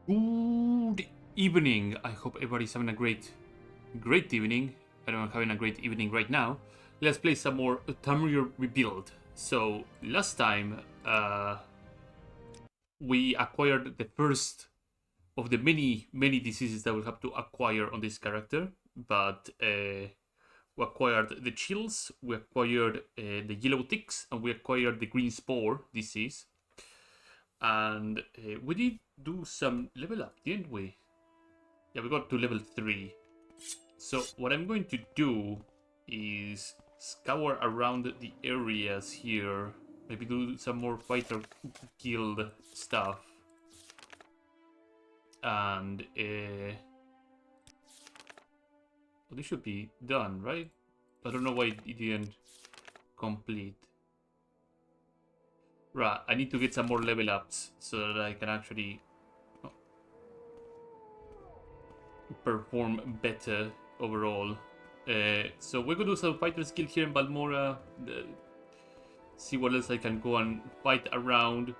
Good evening. I hope everybody's having a great evening. I know I'm having a great evening right now. Let's play some more Tamriel Rebuilt. So last time we acquired the first of the many diseases that we have to acquire on this character, but we acquired the chills, we acquired the yellow ticks, and we acquired the green spore disease. And we did do some level up, didn't we? Yeah, we got to level 3. So what I'm going to do is scour around the areas here. Maybe do some more fighter guild stuff. And well, this should be done, right? I don't know why it didn't complete. Right, I need to get some more level ups so that I can actually perform better overall. So we're gonna do some fighter skill here in Balmora. See what else I can go and fight around.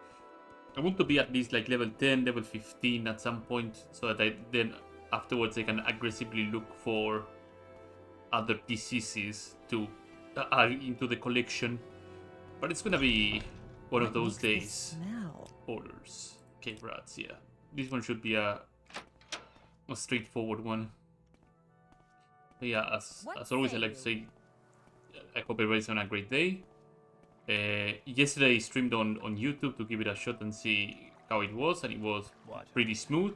I want to be at least like level 10, level 15 at some point, so that then afterwards I can aggressively look for other diseases to add into the collection. But it's gonna be one of those days. Orders. Okay, rats, yeah. This one should be a straightforward one. But yeah, as always, I like to say, I hope everybody's having a great day. Yesterday I streamed on YouTube to give it a shot and see how it was, and it was pretty smooth.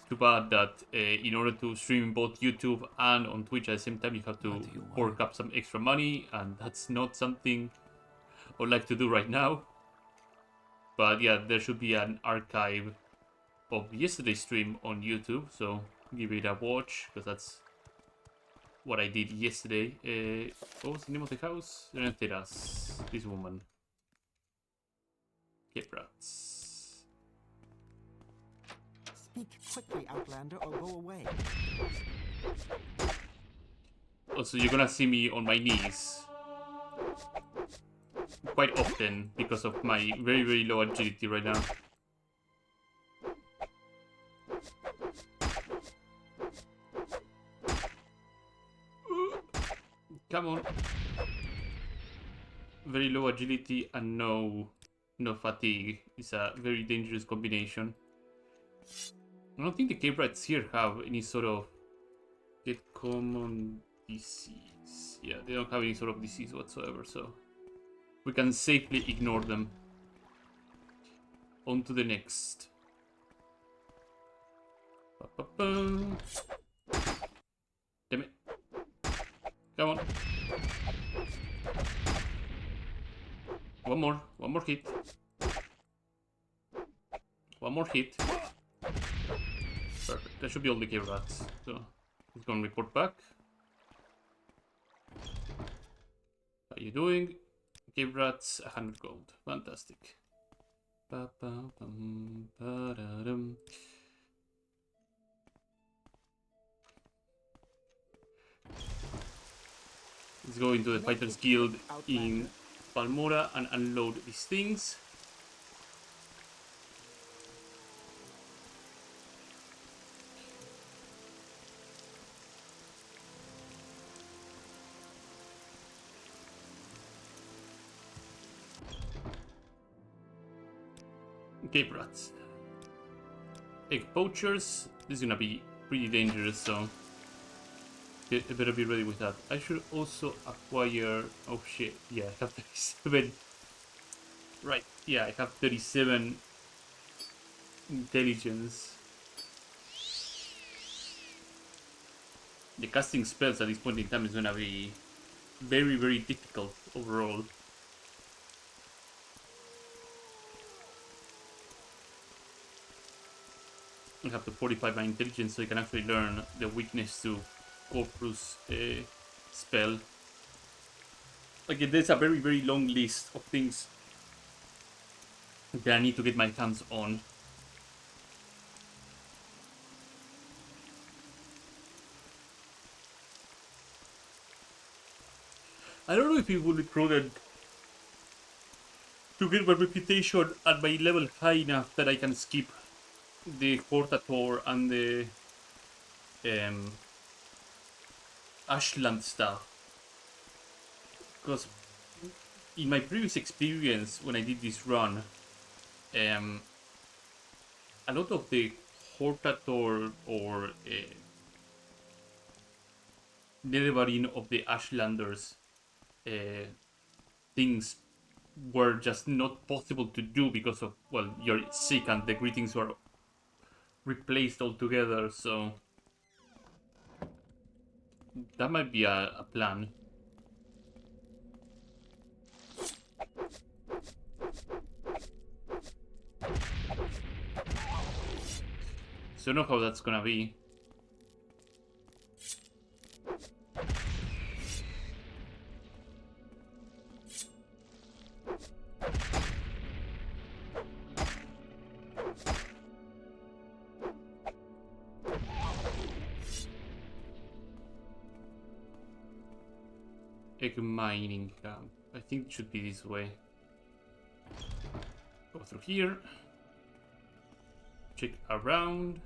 Too bad that in order to stream both YouTube and on Twitch at the same time, you have to fork up some extra money, and that's not something I would like to do right now. But yeah, there should be an archive of yesterday's stream on YouTube, so give it a watch, because that's what I did yesterday. What was the name of the house? Renteras. This woman. Get rats. Speak quickly, Outlander, or go away. Also, you're gonna see me on my knees quite often because of my very low agility right now. Come on. Very low agility and no fatigue. It's a very dangerous combination. I don't think the cave rats here have any sort of get common disease. Yeah, they don't have any sort of disease whatsoever, so we can safely ignore them. On to the next. Damn it. Come on. One more hit. One more hit. Perfect. That should be all the cave rats. So he's gonna report back. How you doing? Cave rats, 100 gold. Fantastic. Let's go into the Fighters Guild in Balmora and unload these things. Okay, brats. Egg poachers. This is gonna be pretty dangerous, so I better be ready with that. I should also acquire... Oh shit, yeah, I have 37. Right, yeah, I have 37 intelligence. The casting spells at this point in time is gonna be very difficult overall. I have to fortify my intelligence so I can actually learn the weakness to Corpus spell. Again, there's a very long list of things that I need to get my hands on. I don't know if it would be prudent to get my reputation at my level high enough that I can skip the Portator and the um, Ashland stuff. Because in my previous experience, when I did this run, um, a lot of the Hortator or Nerevarine of the Ashlanders things were just not possible to do because of, well, you're sick and the greetings were replaced altogether, so that might be a plan. So I don't know how that's gonna be. Egg mining camp. I think it should be this way. Go through here. Check around.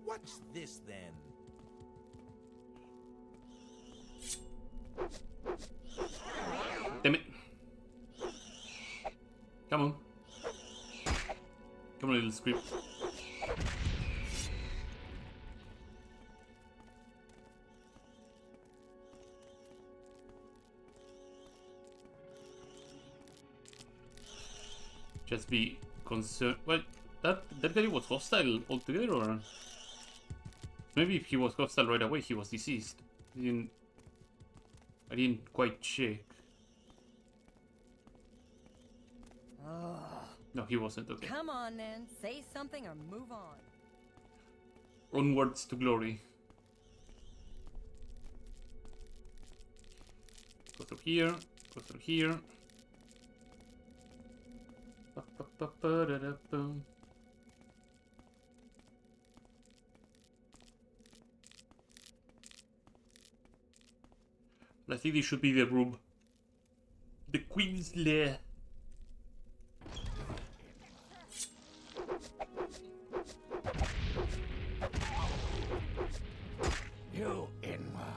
What's this then? Damn it. Come on. Come on, little script. Just be concerned. Well, that guy was hostile altogether, or maybe if he was hostile right away, he was deceased. I didn't quite check. No, he wasn't. Okay. Come on, then. Say something or move on. Onwards to glory. Go through here. Go through here. Ba-ba-ba-ba-da-da-boom. I think this should be the room. The Queen's Lair.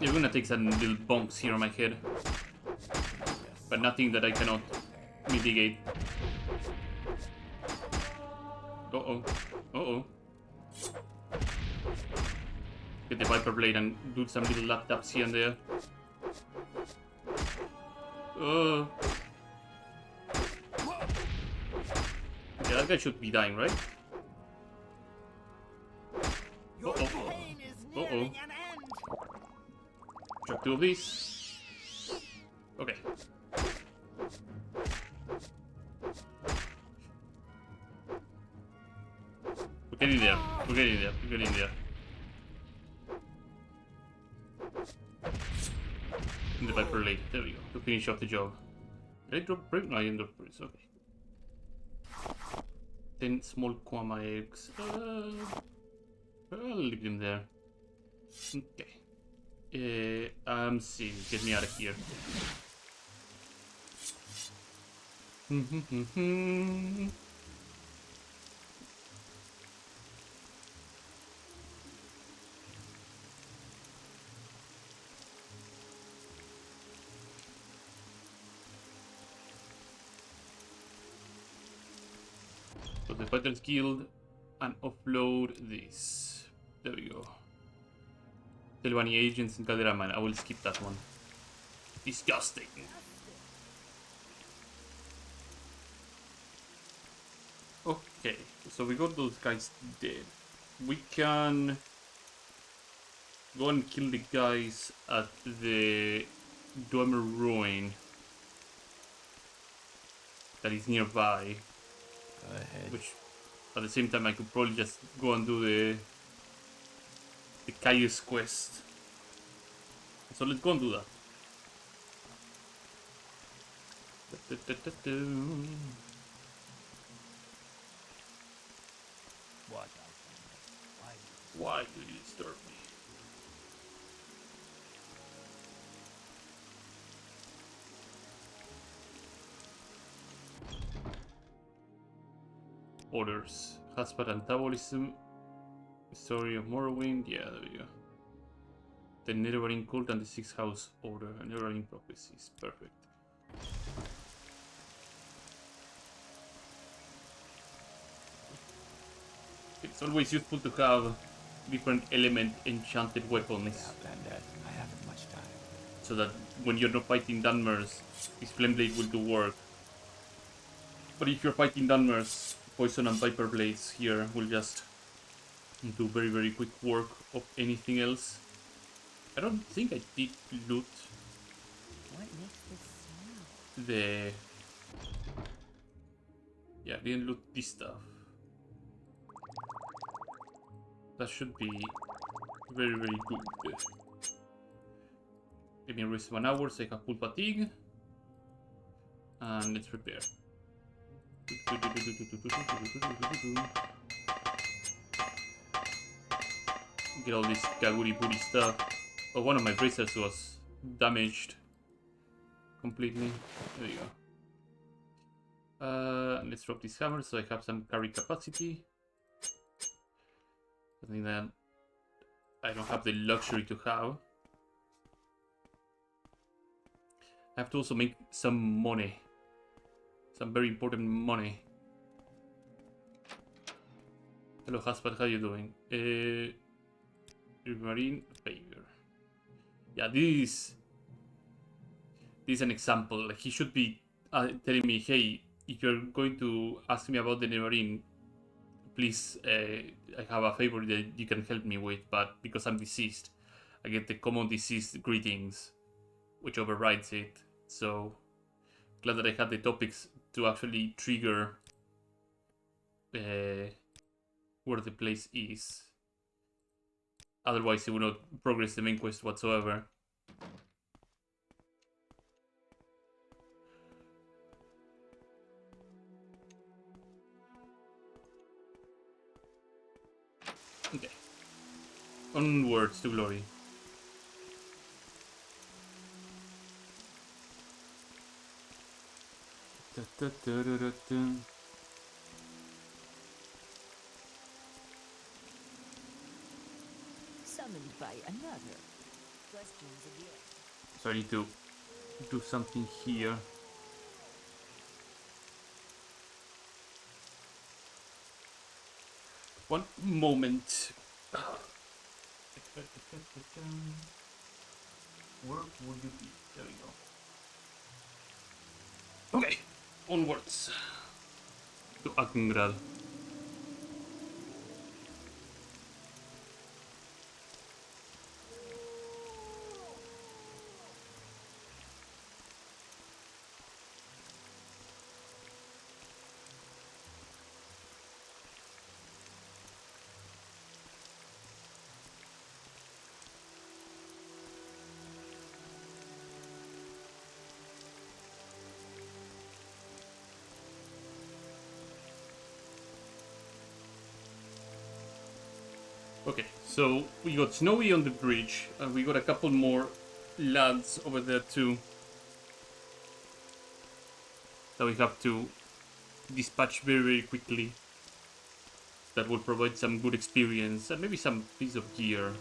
You're gonna take some little bonks here on my head. But nothing that I cannot mitigate. Uh-oh. Uh-oh. Get the Viper Blade and do some little lap taps here and there. Yeah, that guy should be dying, right? Uh-oh. Uh-oh. Drop two of these. Okay. We're getting there. We're getting there. We're getting there. The Viper Blade. There we go. To finish off the job. Did I drop break? No, I didn't drop breaks. Okay. 10 small Kwama eggs. I'll leave them there. Okay. See. Get me out of here. So the Fighters Guild and offload this. There we go. Telvani agents in Calderaman. I will skip that one. Disgusting. Okay, so we got those guys dead. We can go and kill the guys at the Dormer Ruin that is nearby. Go ahead. Which, at the same time, I could probably just go and do the Caius quest. So let's go and do that. What? Why do you disturb me? orders. Husband and Taoism. Story of Morrowind. Yeah, there we go. The Neverwinter Cult and the Sixth House Order. Neverwinter Prophecies. Perfect. It's always useful to have different element enchanted weapons. Outlander, I haven't much time. So that when you're not fighting Dunmers, his Flame Blade will do work. But if you're fighting Dunmers, Poison and Viper Blades here will just do very, very quick work of anything else. I don't think I did loot What makes this smell? the... Yeah, I didn't loot this stuff. That should be very, very good. Give me a rest of 1 hour so I have full fatigue. And let's repair. Get all this Kaguri booty stuff. Oh, one of my bracers was damaged completely. There you go. Let's drop this hammer so I have some carry capacity. Something that I don't have the luxury to have. I have to also make some money. Some very important money. Hello, husband, how you doing? Marine favor. Yeah, this is an example. Like, he should be telling me, hey, if you're going to ask me about the Neverine, please, I have a favor that you can help me with, but because I'm deceased, I get the common deceased greetings, which overrides it. So, glad that I had the topics to actually trigger where the place is. Otherwise, it would not progress the main quest whatsoever. Okay. Onwards to glory. Summoned by another. Questions again. So I need to do something here. One moment. Where would you be? There we go. Okay, onwards to Akengrad. Okay, so we got Snowy on the bridge, and we got a couple more lads over there too that we have to dispatch very, very quickly. That will provide some good experience and maybe some piece of gear.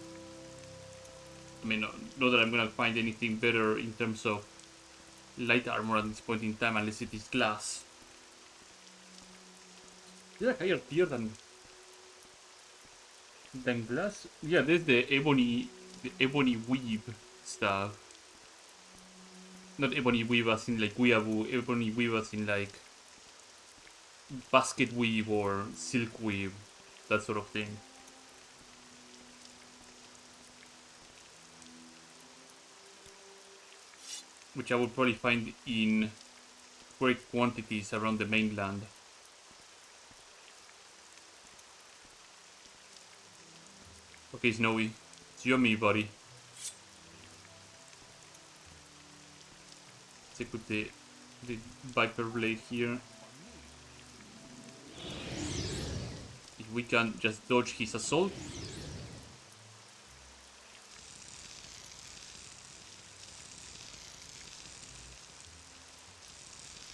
I mean, not that I'm gonna find anything better in terms of light armor at this point in time, unless it is glass. Is there a higher tier than glass? Yeah, there's the ebony weave stuff. Not ebony weave as in like weeaboo, ebony weave as in like basket weave or silk weave, that sort of thing. Which I would probably find in great quantities around the mainland. Okay, Snowy, it's you and me, buddy. Let's put the Viper Blade here. If we can just dodge his assault.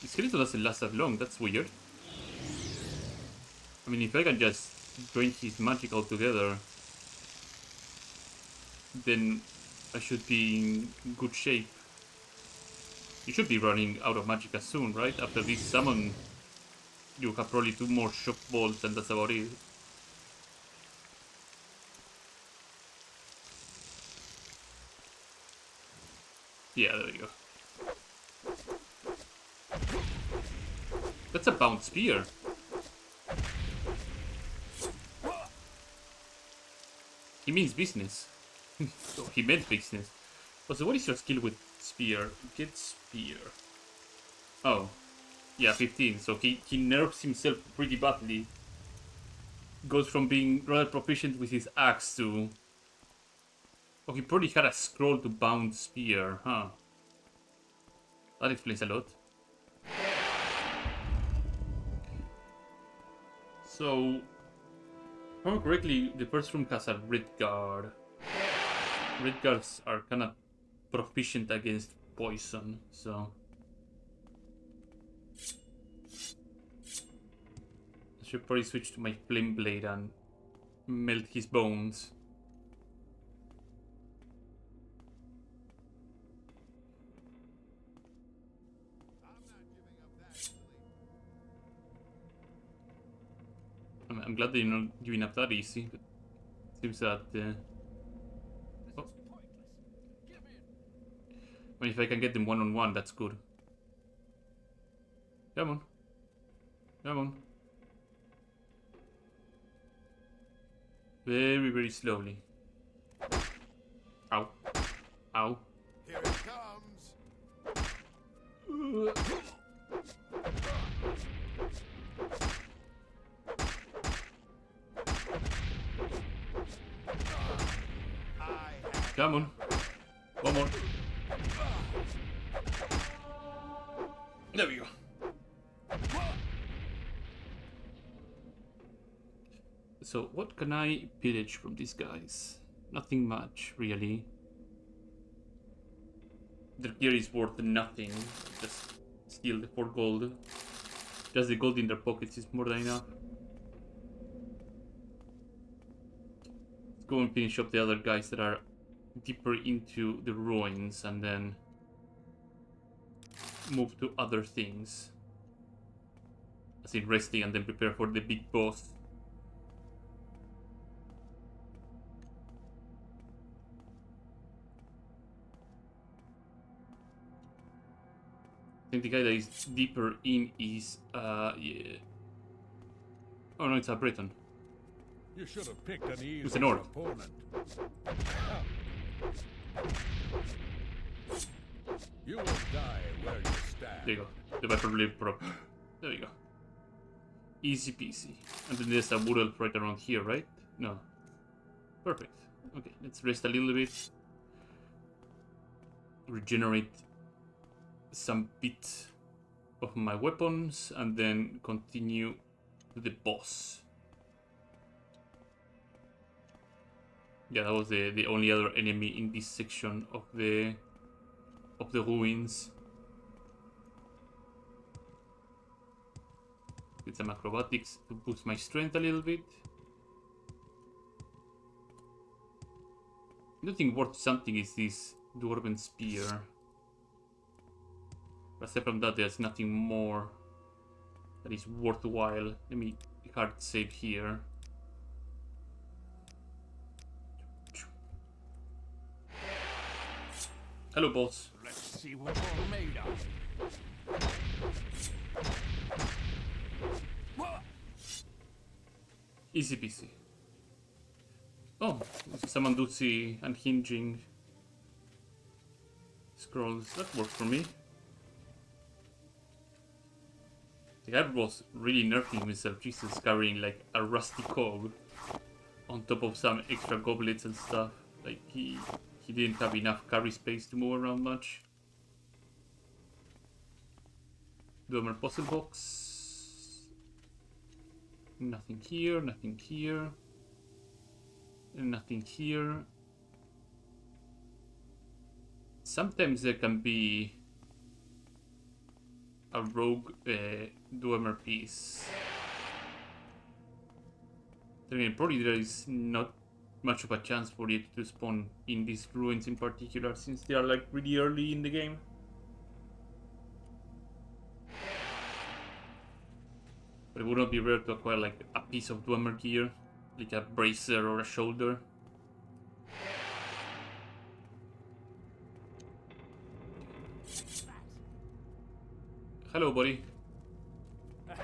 This skeleton doesn't last that long, that's weird. I mean, if I can just drain his magic altogether, then I should be in good shape. You should be running out of magicka soon, right? After this summon, you have probably 2 more shock balls and that's about it. Yeah, there we go. That's a bound spear. He means business. So he meant business. Also, what is your skill with spear? Get spear. Oh. Yeah, 15. So he nerfs himself pretty badly. Goes from being rather proficient with his axe to... Oh, he probably had a scroll to bound spear, huh? That explains a lot. So, if I remember correctly, the first room has a red guard. Red guards are kind of proficient against poison, so... I should probably switch to my flame blade and melt his bones. I'm glad they're not giving up that easy, but it seems that... Oh. I mean, if I can get them one-on-one, that's good. Come on. Come on. Very, very slowly. Ow. Ow. Here it comes. Come on. One more. There we go. So, what can I pillage from these guys? Nothing much, really. Their gear is worth nothing. Just steal the 4 gold. Just the gold in their pockets is more than enough. Let's go and finish up the other guys that are deeper into the ruins and then move to other things. As in resting and then prepare for the big boss. I think the guy that is deeper in is, yeah. Oh no, it's a Breton. You should have picked an easy It's an orc. opponent. You will die where you stand. There you go. The Viper Blade prop. There we go. Easy peasy. And then there's a wood elf right around here, right? No. Perfect. Okay, let's rest a little bit. Regenerate some bit of my weapons and then continue to the boss. Yeah, that was the only other enemy in this section of the ruins. Get some acrobatics to boost my strength a little bit. Nothing worth something is this dwarven spear. But aside from that, there's nothing more that is worthwhile. Let me hard save here. Hello, boss. Let's see what you're made of. Easy peasy. Oh, someone do see unhinging scrolls. That worked for me. The guy was really nerfing himself. Jesus, carrying like a rusty cog on top of some extra goblets and stuff. Like he didn't have enough carry space to move around much. Dwemer puzzle box. Nothing here, nothing here. And nothing here. Sometimes there can be a rogue Dwemer piece. I mean, probably there is not much of a chance for it to spawn in these ruins in particular, since they are like really early in the game. But it would not be rare to acquire like a piece of Dwemer gear, like a bracer or a shoulder. Hello, buddy. I've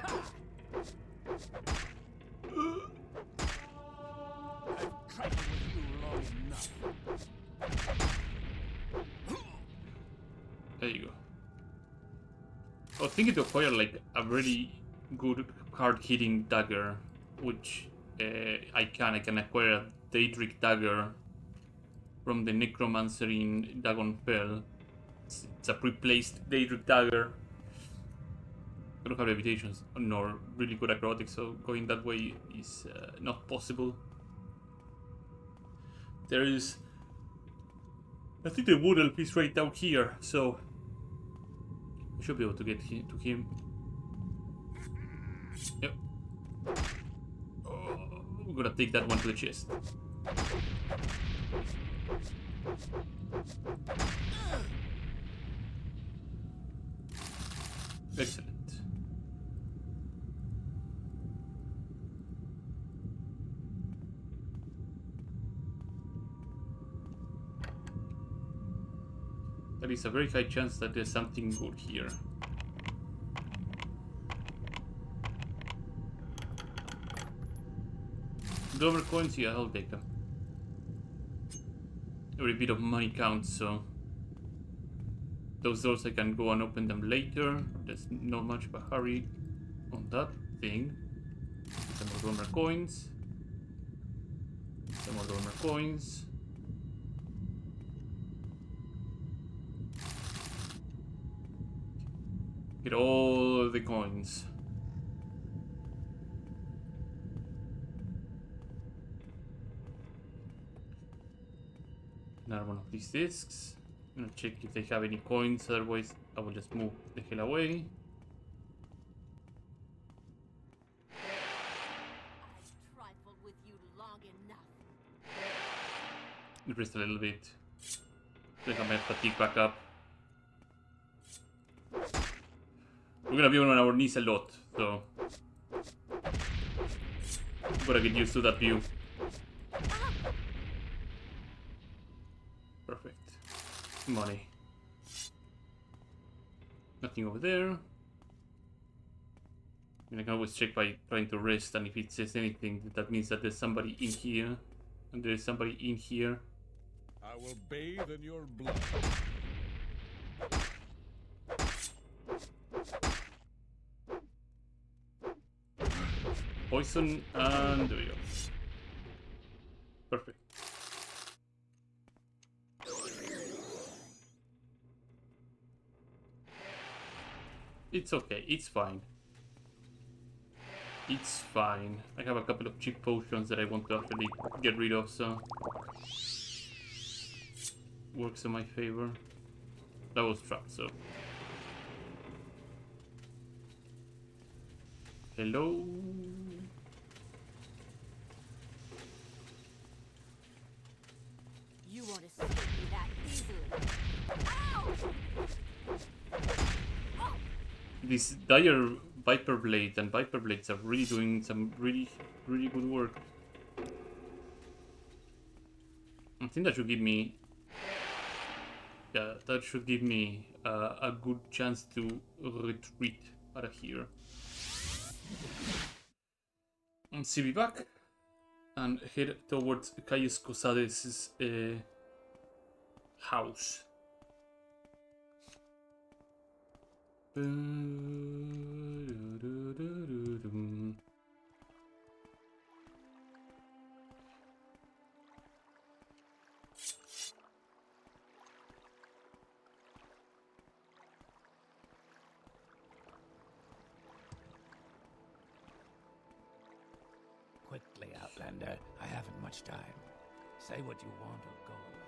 trifled with you long enough. There you go. I was thinking to acquire like a really good hard-hitting dagger, which I can acquire a Daedric dagger from the Necromancer in Dagonfell. It's a pre-placed Daedric dagger. I don't have levitations nor really good acrobatics, so going that way is not possible. There is, I think the wood elf is right down here, so I should be able to get to him. Yep. Oh, we're gonna take that one to the chest. Excellent. There is a very high chance that there's something good here. Dover coins, yeah, I'll take them. Every bit of money counts, so those doors I can go and open them later. There's not much of a hurry on that thing. Some more Dover coins. Some more Dover coins. Get all the coins. Another one of these discs. I'm gonna check if they have any coins, otherwise I will just move the hell away. I've trifled with you long enough. Rest a little bit. Take my fatigue back up. We're gonna be on our knees a lot, so gotta get used to that view. Perfect. Money. Nothing over there. I can always check by trying to rest, and if it says anything, that means that there's somebody in here. And there's somebody in here. I will bathe in your blood. Poison, and there we go. Perfect. It's okay, it's fine. It's fine. I have a couple of cheap potions that I want to actually get rid of, so works in my favor. That was trapped, so hello. You won't escape me that easily. Ow! Oh! These dire Viper Blades and Viper Blades are really doing some really good work. I think that should give me, yeah, that should give me a good chance to retreat out of here. And see me back and head towards Caius Cosades' house. Quickly, Outlander. I haven't much time. Say what you want or go away.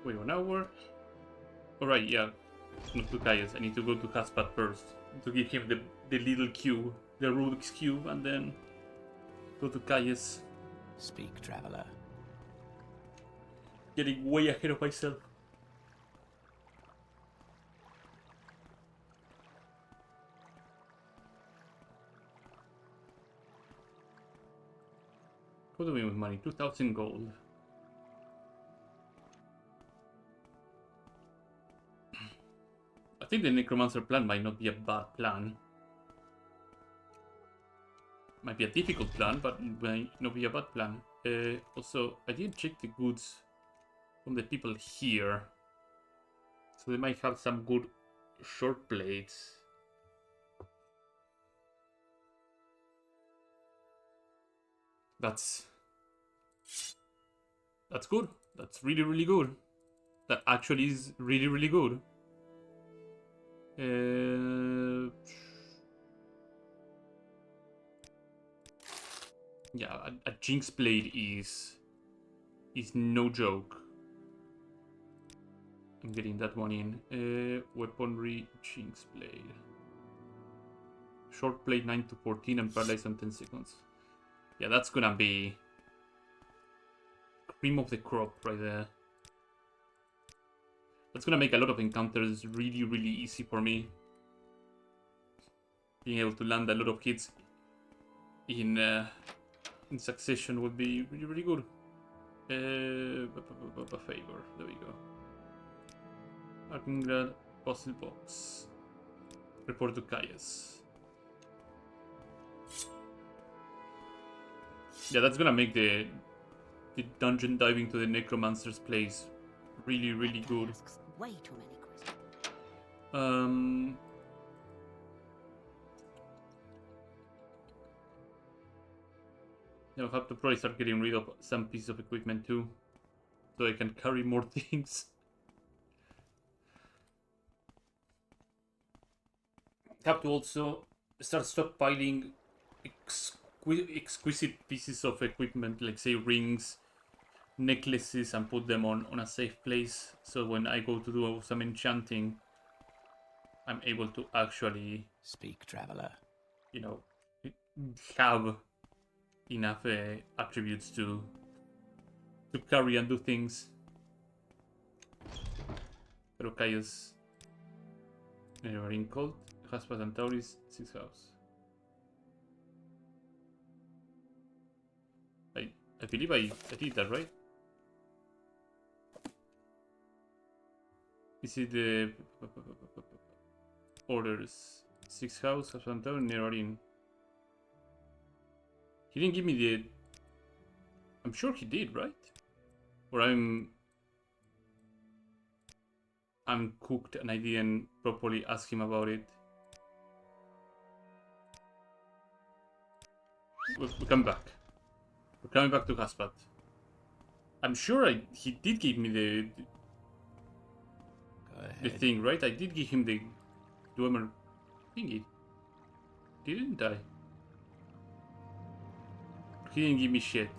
Wait 1 hour. Alright, yeah. Not to Caius. I need to go to Caspat first. To give him the little cube. The Rubik's Cube, and then go to Caius. Speak, traveler. Getting way ahead of myself. What do we with money? 2,000 gold. I think the Necromancer plan might not be a bad plan. Might be a difficult plan, but it might not be a bad plan. Also, I didn't check the goods from the people here. So they might have some good short blades. That's good. That's really, really good. That actually is really, really good. Yeah, a Jinx blade is no joke. I'm getting that one in. Weaponry, Jinx blade. Short blade 9 to 14 and paralyzed on 10 seconds. Yeah, that's gonna be cream of the crop right there. That's gonna make a lot of encounters really, really easy for me. Being able to land a lot of hits in succession would be really, really good. Favor. There we go. Arkengrad, puzzle box. Report to Caius. Yeah, that's gonna make the dungeon diving to the Necromancer's place really, really good. Asks way too many questions. I'll have to probably start getting rid of some pieces of equipment too, so I can carry more things. Have to also start stockpiling exquisite pieces of equipment, like say rings, necklaces, and put them on a safe place. So when I go to do some enchanting, I'm able to actually, Speak, traveler. you know, have enough attributes to carry and do things. Pero Caius, Ring Cult, Haspas and Tauris, 6th house. I believe I did that, right? Is it the orders? 6th house, Haspas and Tauris, Nerorin. He didn't give me the... I'm sure he did, right? Or I'm cooked and I didn't properly ask him about it. We're coming back. We're coming back to Haspat. I'm sure he did give me the Go ahead. thing, right? I did give him the Dwemer thingy. Didn't I? He didn't give me shit.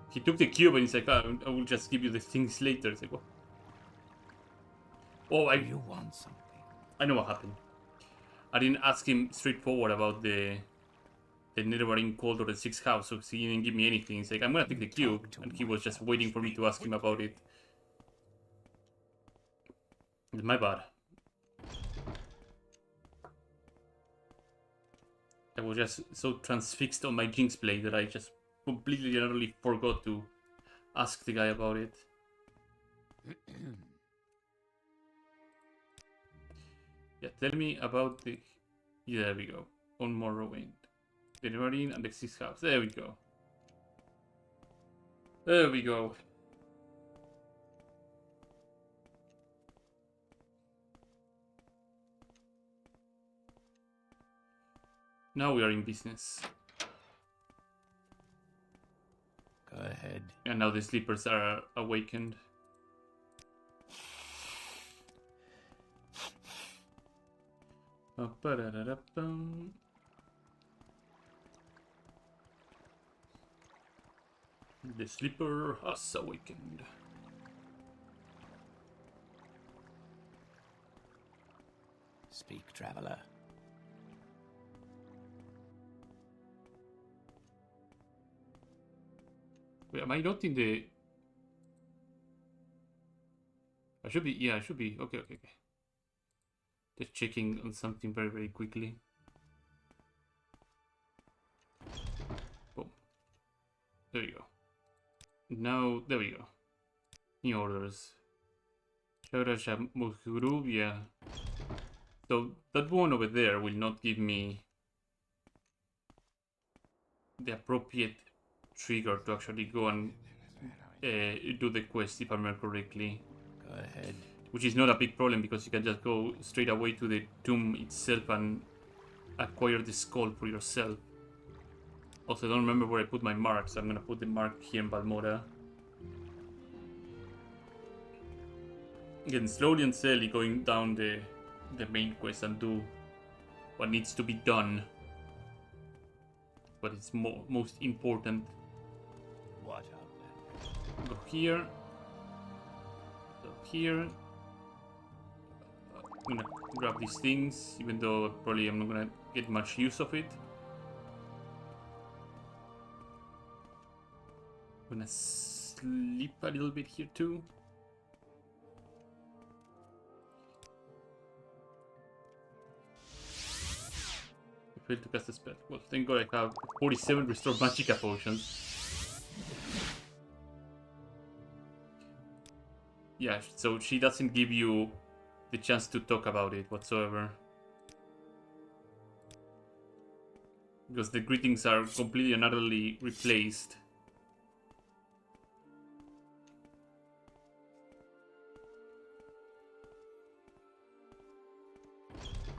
He took the cube and he's like, oh, I will just give you the things later. It's like, what? Oh, Do you want something? I know what happened. I didn't ask him straightforward about the Neverwinter Cold or the 6th house, so he didn't give me anything. He's like, I'm gonna take the cube, and he was just waiting for me to ask him about it. It's my bad. I was just so transfixed on my Jinx blade that I just completely and utterly forgot to ask the guy about it. Yeah, tell me about the... Yeah, there we go. On Morrowind. The Marine and the 6th house. There we go. There we go. Now we are in business. Go ahead. And now the sleepers are awakened. Ba-da-da-da-bum. The sleeper has awakened. Speak, traveler. Wait, am I not in the... I should be... Yeah, I should be. Okay. Just checking on something very, very quickly. Boom. There you go. Now, there we go. New orders. Shaurasha Mughuru, yeah. So, that one over there will not give me the appropriate trigger to actually go and do the quest, if I remember correctly. Go ahead. Which is not a big problem because you can just go straight away to the tomb itself and acquire the skull for yourself. Also, I don't remember where I put my mark, so I'm gonna put the mark here in Balmora. Again, slowly and steadily going down the main quest and do what needs to be done. But it's most important. What outlander? Go here. Go here. I'm gonna grab these things, even though probably I'm not gonna get much use of it. I'm gonna sleep a little bit here too. I failed to cast a spell. Well, thank God I have 47 restore magicka potions. Yeah, so she doesn't give you the chance to talk about it whatsoever. Because the greetings are completely and utterly replaced.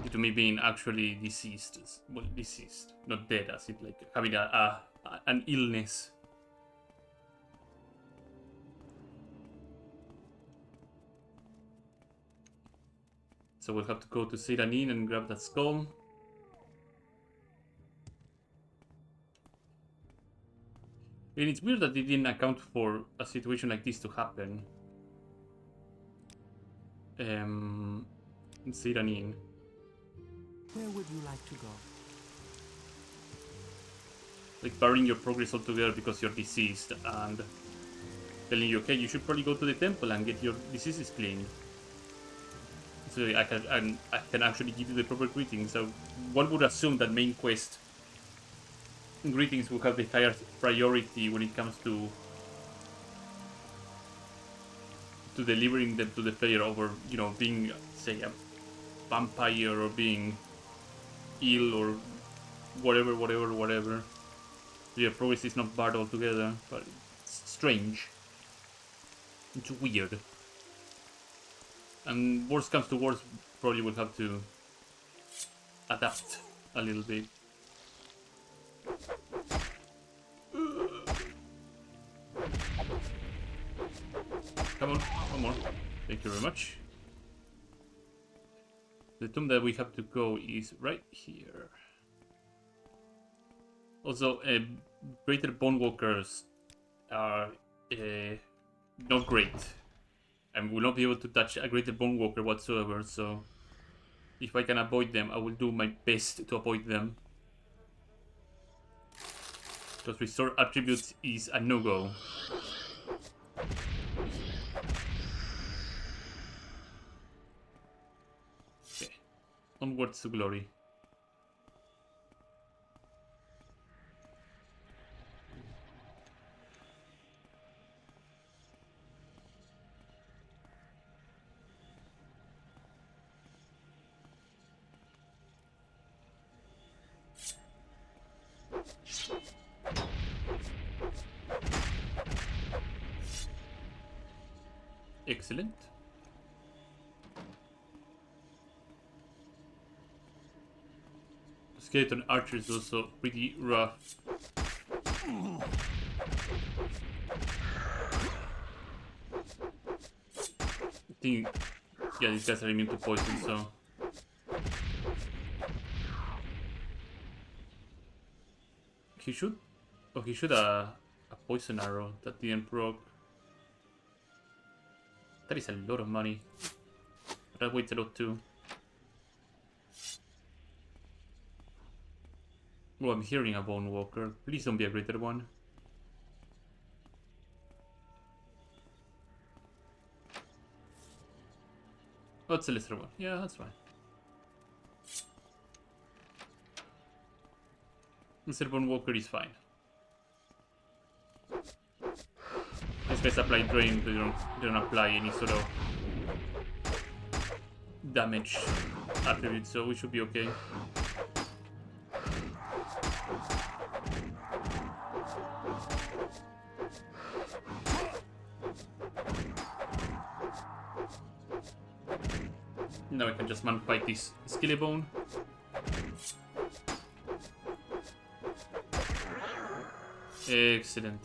Due to me being actually deceased. Well, deceased. Not dead, as it like having an illness. So we'll have to go to Siranin and grab that skull. And it's weird that they didn't account for a situation like this to happen. In Siranin. Where would you like to go? Like barring your progress altogether because you're deceased and telling you, okay, you should probably go to the temple and get your diseases cleaned. So I can actually give you the proper greetings. So one would assume that main quest greetings will have the higher priority when it comes to delivering them to the player over, you know, being, say, a vampire or being ill or whatever. Your progress is not barred altogether, but it's strange. It's weird. And worst comes to worst, probably will have to adapt a little bit. Come on, one more. Thank you very much. The tomb that we have to go is right here. Also, greater bone walkers are not great. And will not be able to touch a greater bone walker whatsoever, so if I can avoid them, I will do my best to avoid them. Because restore attributes is a no-go. Okay, onwards to glory. Excellent. Skeleton archer is also pretty rough. I think, yeah, these guys are immune to poison, so. He should. Oh, he should a poison arrow that didn't proc. That is a lot of money. That weights a lot too. Oh, I'm hearing a Bone Walker. Please don't be a greater one. Oh, it's a lesser one. Yeah, that's fine. Lesser Bone Walker is fine. These guys apply drain, they don't apply any sort of damage attribute, so we should be okay. Now I can just man-fight this Skillebone. Excellent.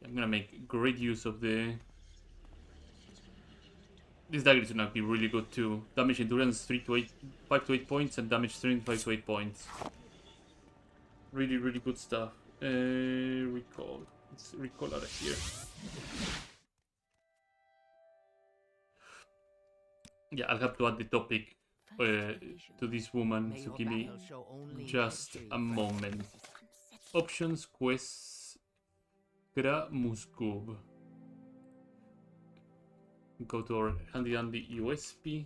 I'm gonna make great use of the... This dagger is gonna be really good too. Damage endurance 5 to 8 points and damage strength 5 to 8 points. Really, really good stuff. Recall. Let's recall out of here. Yeah, I'll have to add the topic to this woman, so give me just a moment. Options, quests, Gra Muskub. Go to our handy dandy USP.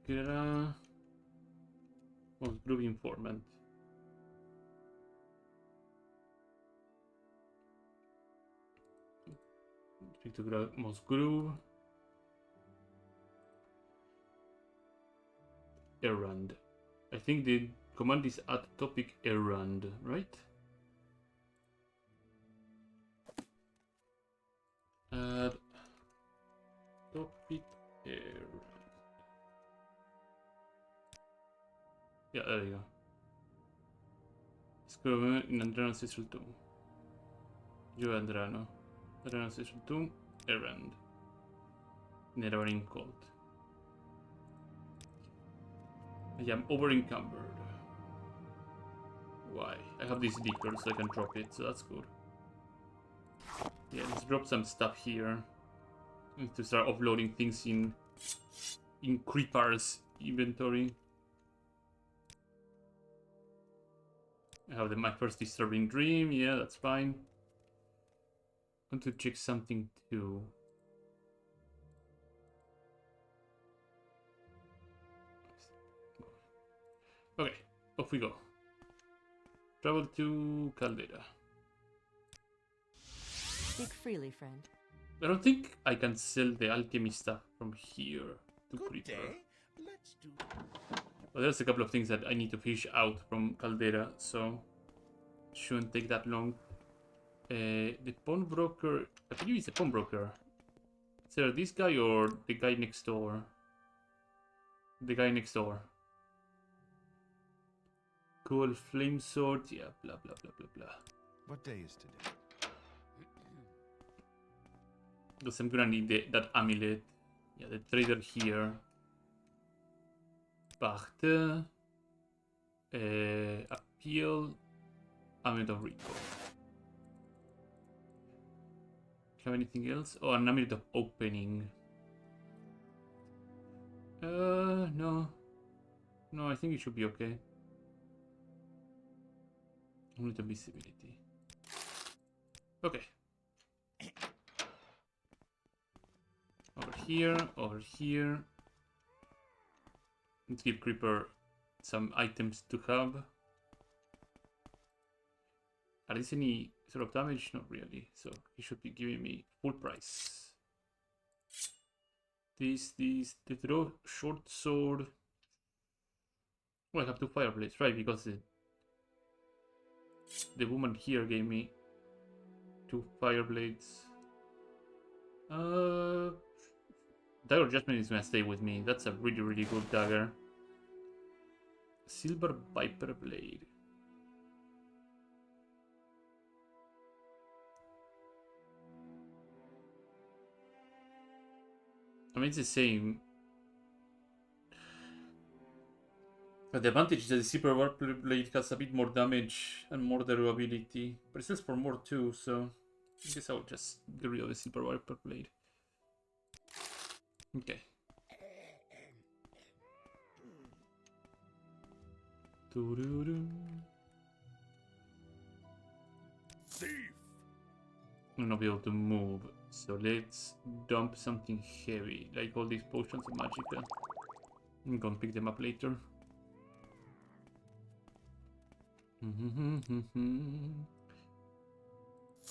Gra... Oh, Group Informant. Speak to Gra Musgrove. Errand. I think the command is add topic errand, right? Add topic errand. Yeah, there you go. Scrive in Andrano Ancestral Tomb. Yo Andrano. Andrano Ancestral Tomb. Errand. Never-ending Cult. I am over encumbered. Why? I have this decor so I can drop it, so that's good. Yeah, let's drop some stuff here. I need to start offloading things in Creeper's inventory. I have my first disturbing dream. Yeah, that's fine. I want to check something too. Okay, off we go. Travel to Caldera. Speak freely, friend. I don't think I can sell the alchemy stuff from here to Creeper. Let's do. Well, there's a couple of things that I need to fish out from Caldera, so shouldn't take that long. The pawnbroker, I believe it's a pawnbroker. Is either this guy or the guy next door? The guy next door. Cool flame sword, yeah, blah blah blah blah blah. What day is today? Because I'm gonna need that amulet. Yeah, the trader here. Parte. Appeal. Amulet of recall. Have anything else? Oh, an amulet of opening. No. No, I think it should be okay. Amulet of visibility. Okay. Over here. Let's give Creeper some items to have. Are these any sort of damage? Not really. So he should be giving me full price. The throw short sword. Oh, I have 2 fireblades, right? Because the woman here gave me 2 fireblades. Dagger of Judgment is gonna stay with me. That's a really, really good dagger. Silver Viper Blade. I mean, it's the same. But the advantage is that the Silver Viper Blade has a bit more damage and more durability. But it sells for more too, so I guess I'll just get rid of the Silver Viper Blade. Okay. Doo-doo-doo. Thief! I'm not be able to move, so let's dump something heavy, like all these potions of magicka. I'm gonna pick them up later.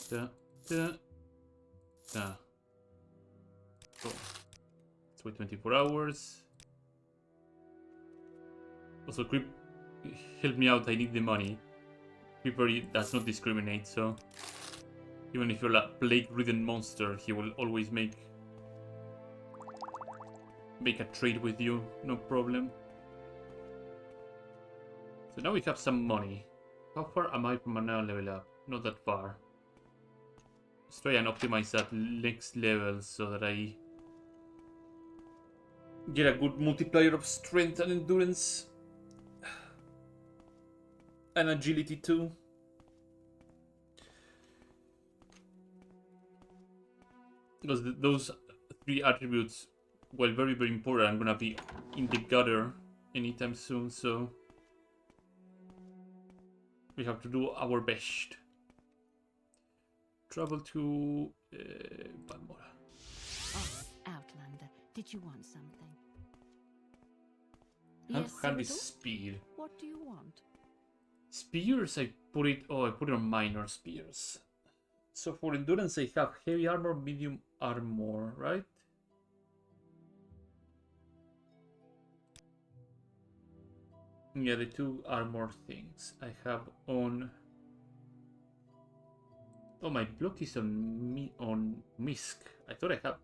Da, da, da. Cool. Let's wait 24 hours. Also, Creep, help me out, I need the money. Creeper does not discriminate, so even if you're a plague-ridden monster, he will always make a trade with you, no problem. So now we have some money. How far am I from a now level up? Not that far. Let's try and optimize that next level so that I get a good multiplier of strength and endurance. And agility too. Because those three attributes, while very, very important, I'm gonna be in the gutter anytime soon, so we have to do our best. Travel to Balmora. Oh, Outlander, did you want something? Hand Yes, to hand is Cyril? speed. What do you want? Spears, I put it on minor spears. So for endurance, I have heavy armor, medium armor, right? Yeah, the two armor things I have on. Oh, my block is on Misk. I thought I had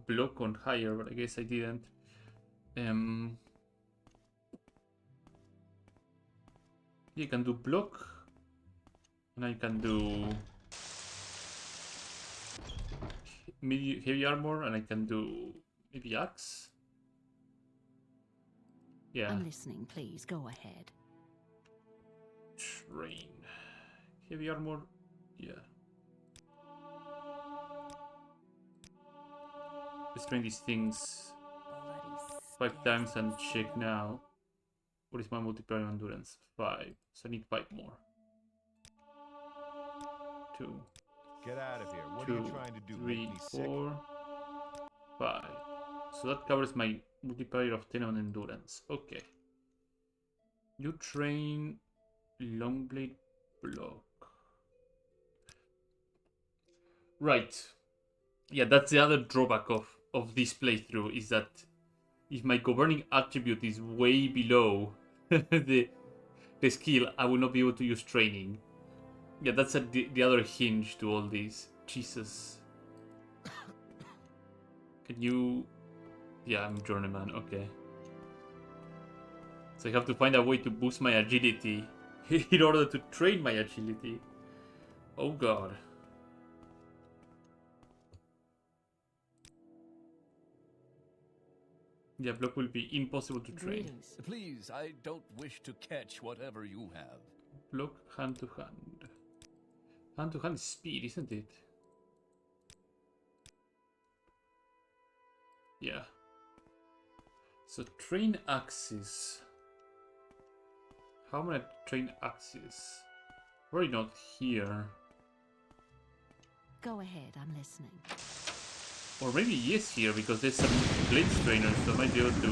block on higher, but I guess I didn't. You can do block, and I can do heavy armor, and I can do maybe axe. Yeah. I'm listening, please. Go ahead. Train. Heavy armor. Yeah. Let's train these things Bloody 5 times and check now. What is my multiplier endurance? 5. So I need 5 more. 2, Get out of here. What are 2, you trying to do? 3, Make me sick? 4, 5. So that covers my multiplier of 10 on endurance. Okay. You train Longblade block. Right. Yeah, that's the other drawback of this playthrough, is that if my governing attribute is way below the skill, I will not be able to use training. Yeah, that's the other hinge to all this. Jesus. Can you... Yeah, I'm journeyman, okay. So I have to find a way to boost my agility in order to train my agility. Oh god. Yeah, block will be impossible to train. Greetings. Please, I don't wish to catch whatever you have. Block hand to hand. Hand to hand is speed, isn't it? Yeah. So train axes. How am I gonna train axes? Probably not here. Go ahead, I'm listening. Or maybe yes here, because there's some blade trainers, so I might be able to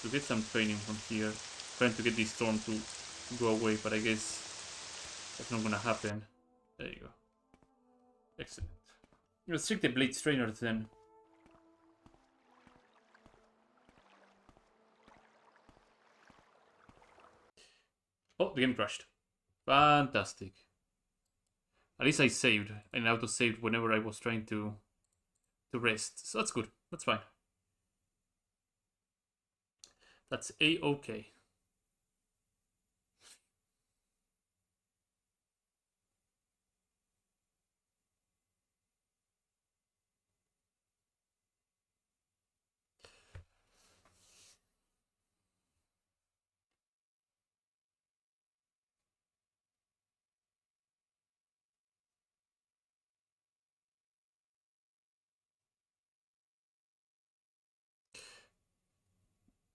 get some training from here. Trying to get this storm to go away, but I guess that's not gonna happen. There you go. Excellent. Let's check the blade trainers then. Oh, the game crashed. Fantastic. At least I saved and auto-saved whenever I was trying to rest. So that's good. That's fine. That's A-okay.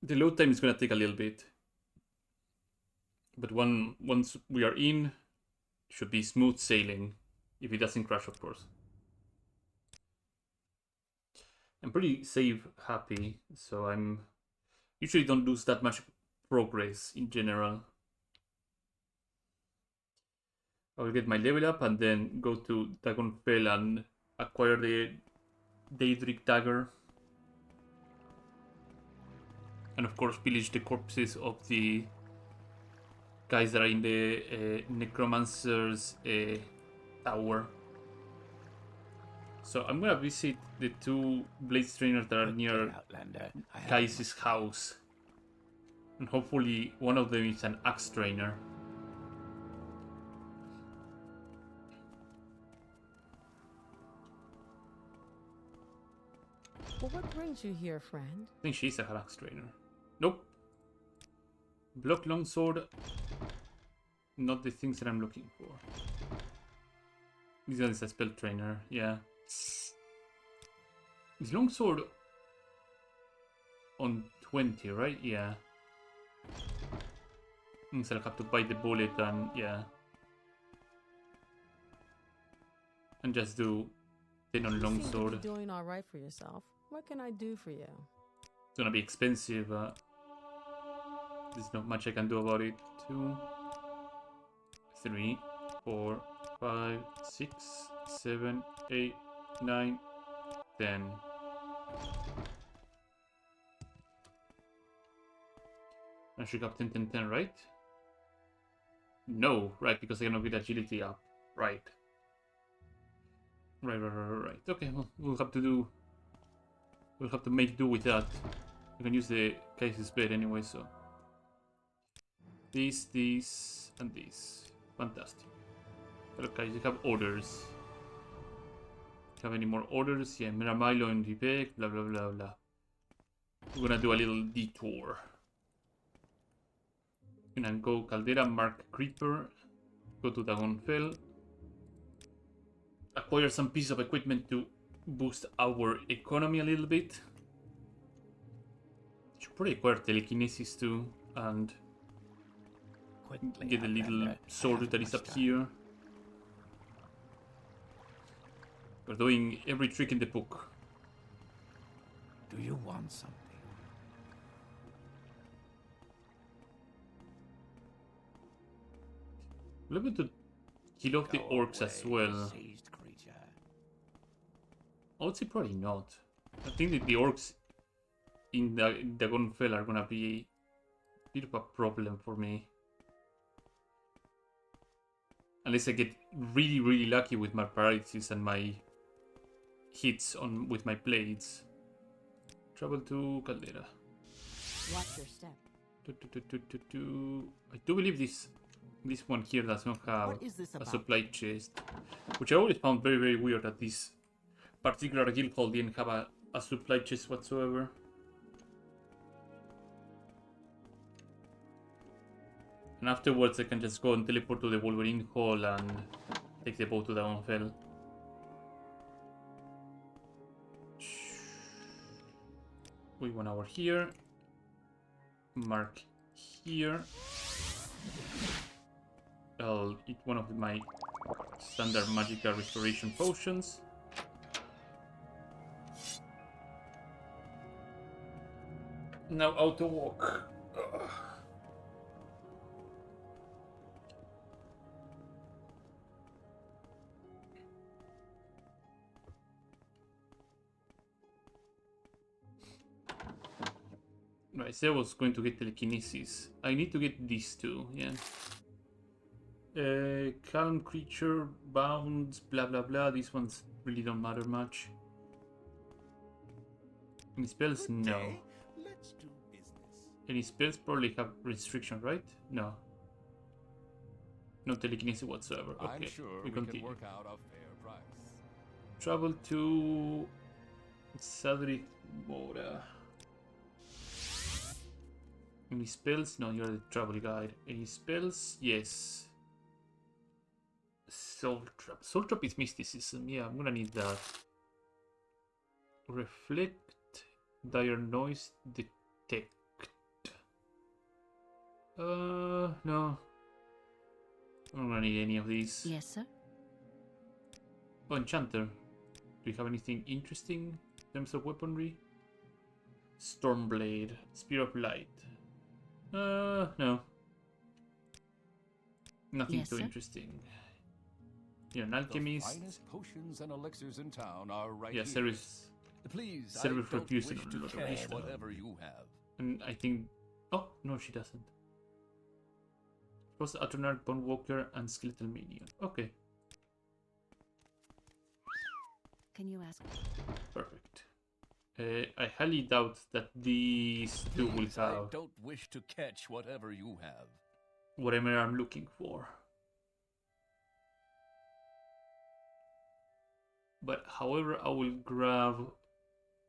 The load time is gonna take a little bit. But once we are in, should be smooth sailing. If it doesn't crash, of course. I'm pretty save happy, so I'm usually don't lose that much progress in general. I will get my level up and then go to Dragonfell and acquire the Daedric Dagger. And of course pillage the corpses of the guys that are in the Necromancer's tower. So I'm gonna visit the two blade trainers that are near Outlander. I haven't Kai's house. And hopefully one of them is an axe trainer. Well, what brings you here, friend? I think she's a axe trainer. Nope. Block longsword. Not the things that I'm looking for. This one is a spell trainer, yeah. Is longsword on 20, right? Yeah. So I'll have to bite the bullet and yeah. And just do 10 on You seem to longsword. be doing all right for yourself. What can I do for you? It's gonna be expensive. There's not much I can do about it. 2, 3, 4, 5, 6, 7, 8, 9, 10. I should have 10, 10, 10, right? No, right, because I cannot get agility up. Right. Right. Okay, well, we'll have to make do with that. I can use the Kai's bed anyway, so. This, and this. Fantastic. Okay, you have orders. Have any more orders? Yeah, Miramilo and Vivek, blah blah blah blah. We're gonna do a little detour. And then go Caldera, mark Creeper, go to Dragonfell, acquire some piece of equipment to boost our economy a little bit. Should probably acquire telekinesis too, and quickly, get a little Outlander. I sword haven't that is much up time. here. We're doing every trick in the book. Do you want something? We're able to kill off the Go orcs as away, well. diseased creature. I would say probably not. I think that the orcs in the Dragonfell are gonna be a bit of a problem for me. Unless I get really, really lucky with my paralysis and my hits on with my blades. Travel to Caldera. Watch your step. I do believe this one here does not have What is this a about? supply chest, which I always found very, very weird that this particular guild hall didn't have a supply chest whatsoever. And afterwards I can just go and teleport to the Wolverine Hall and take the boat to Dragonfell. We 1 hour here. Mark here. I'll eat one of my standard magical restoration potions. Now auto walk. Ugh. Right, so I was going to get telekinesis. I need to get these two, yeah. Calm creature, bounds, blah blah blah. These ones really don't matter much. Any spells? No. Okay, let's do business. Any spells probably have restriction, right? No. No telekinesis whatsoever. Okay, I'm sure we we can continue. work out a fair price. Travel to Sadric Mora. Any spells? No, you're the travel guide. Any spells? Yes. Soul Trap. Soul Trap is mysticism. Yeah, I'm gonna need that. Reflect. Dire noise. Detect. No. I don't need any of these. Yes, sir. Oh, Enchanter. Do you have anything interesting in terms of weaponry? Stormblade. Spear of Light. No. Nothing Yes, too sir. interesting. You're an The alchemist. finest potions and elixirs in town are right Yeah, here. service. Please, I service don't refusing wish a to lot of catch wisdom. whatever you have. And I think... Oh, no, she doesn't. Cross Atronach, Bone Walker, and Skeletal Minion. Okay, Can you ask? perfect. I highly doubt that these two will Please, I have don't wish to catch whatever you have. whatever I'm looking for. But however, I will grab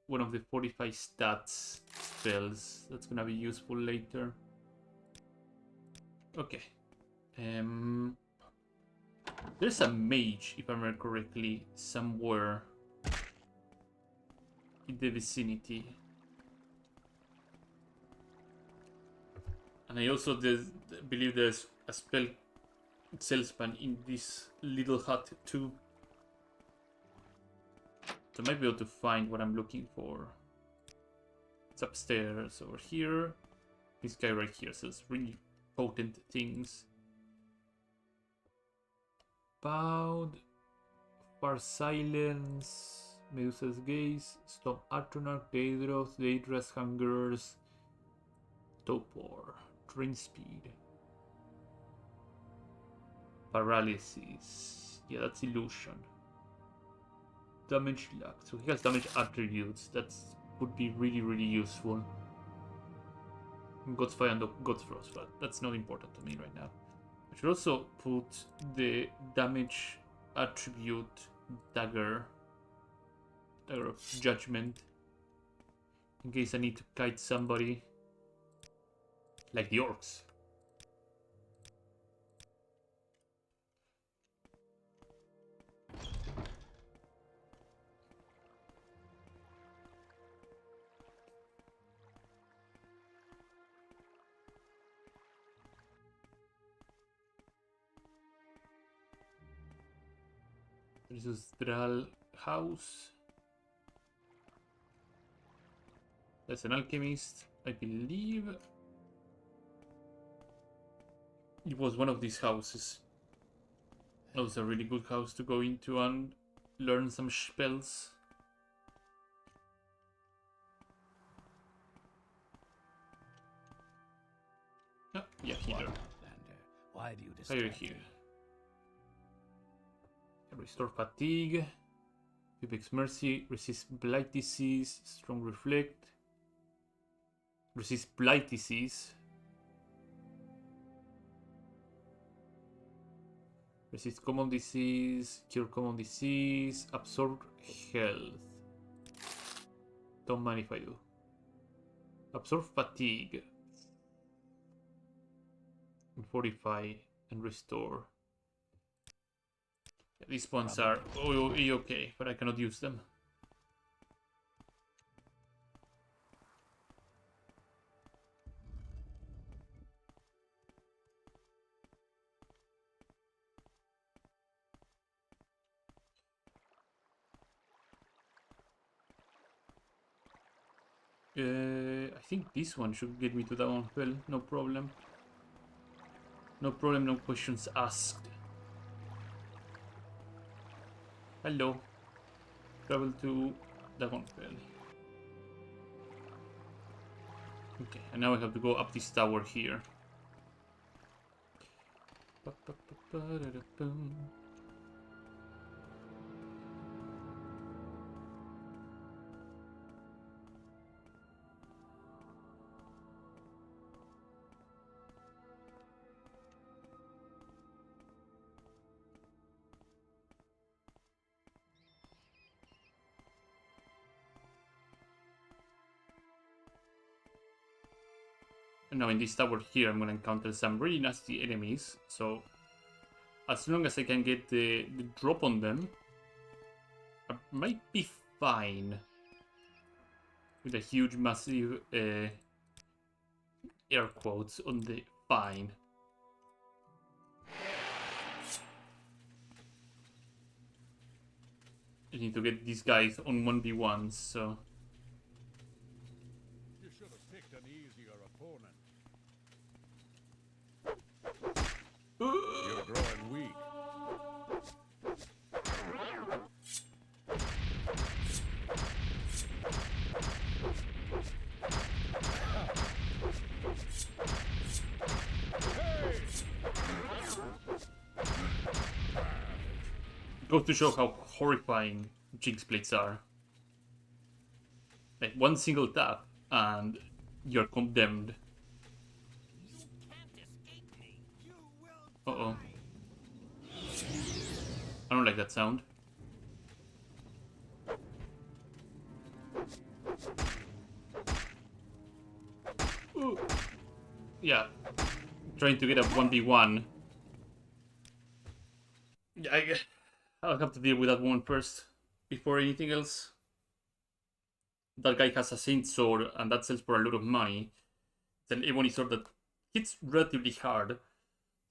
one of the 45 stats spells. That's gonna be useful later. Okay. There's a mage, if I remember correctly, somewhere in the vicinity. And I also believe there's a spell salesman in this little hut too. So I might be able to find what I'm looking for. It's upstairs over here. This guy right here says really potent things. Bound, Far Silence, Medusa's Gaze, Storm Atronach, Daedros, Daedras, Hungers, Topor, Train Speed, Paralysis. Yeah, that's Illusion. Damage luck. So he has damage attributes. That would be really useful. God's Fire and God's Frost, but that's not important to me right now. I should also put the damage attribute Dagger of Judgment, in case I need to kite somebody, like the orcs. This is Dral House. That's an alchemist, I believe. It was one of these houses. That was a really good house to go into and learn some spells. Oh, yeah, What, healer. Outlander? Why do you Fire distract here. me? Restore fatigue. Phoebix Mercy. Resist Blight Disease. Strong Reflect. Resist Blight Disease. Resist Common Disease. Cure Common Disease. Absorb Health. Don't mind if I do. Absorb Fatigue. And Fortify. And Restore. These ones are okay, but I cannot use them. I think this one should get me to that one. Well, no problem. No problem, no questions asked. Hello. Travel to Dagonfell. Okay, and now I have to go up this tower here. And now in this tower here, I'm gonna encounter some really nasty enemies. So as long as I can get the drop on them, I might be fine. With a huge, massive air quotes on the fine. I need to get these guys on 1v1s, so... You should have picked an easier opponent. You're growing weak. Goes to show how horrifying Jinx Blades are. Like, one single tap, and you're condemned. Uh-oh. I don't like that sound. Ooh. Yeah. Trying to get a 1v1. Yeah, I'll have to deal with that one first, before anything else. That guy has a Saint Sword, and that sells for a lot of money. It's an Ebony Sword that hits relatively hard,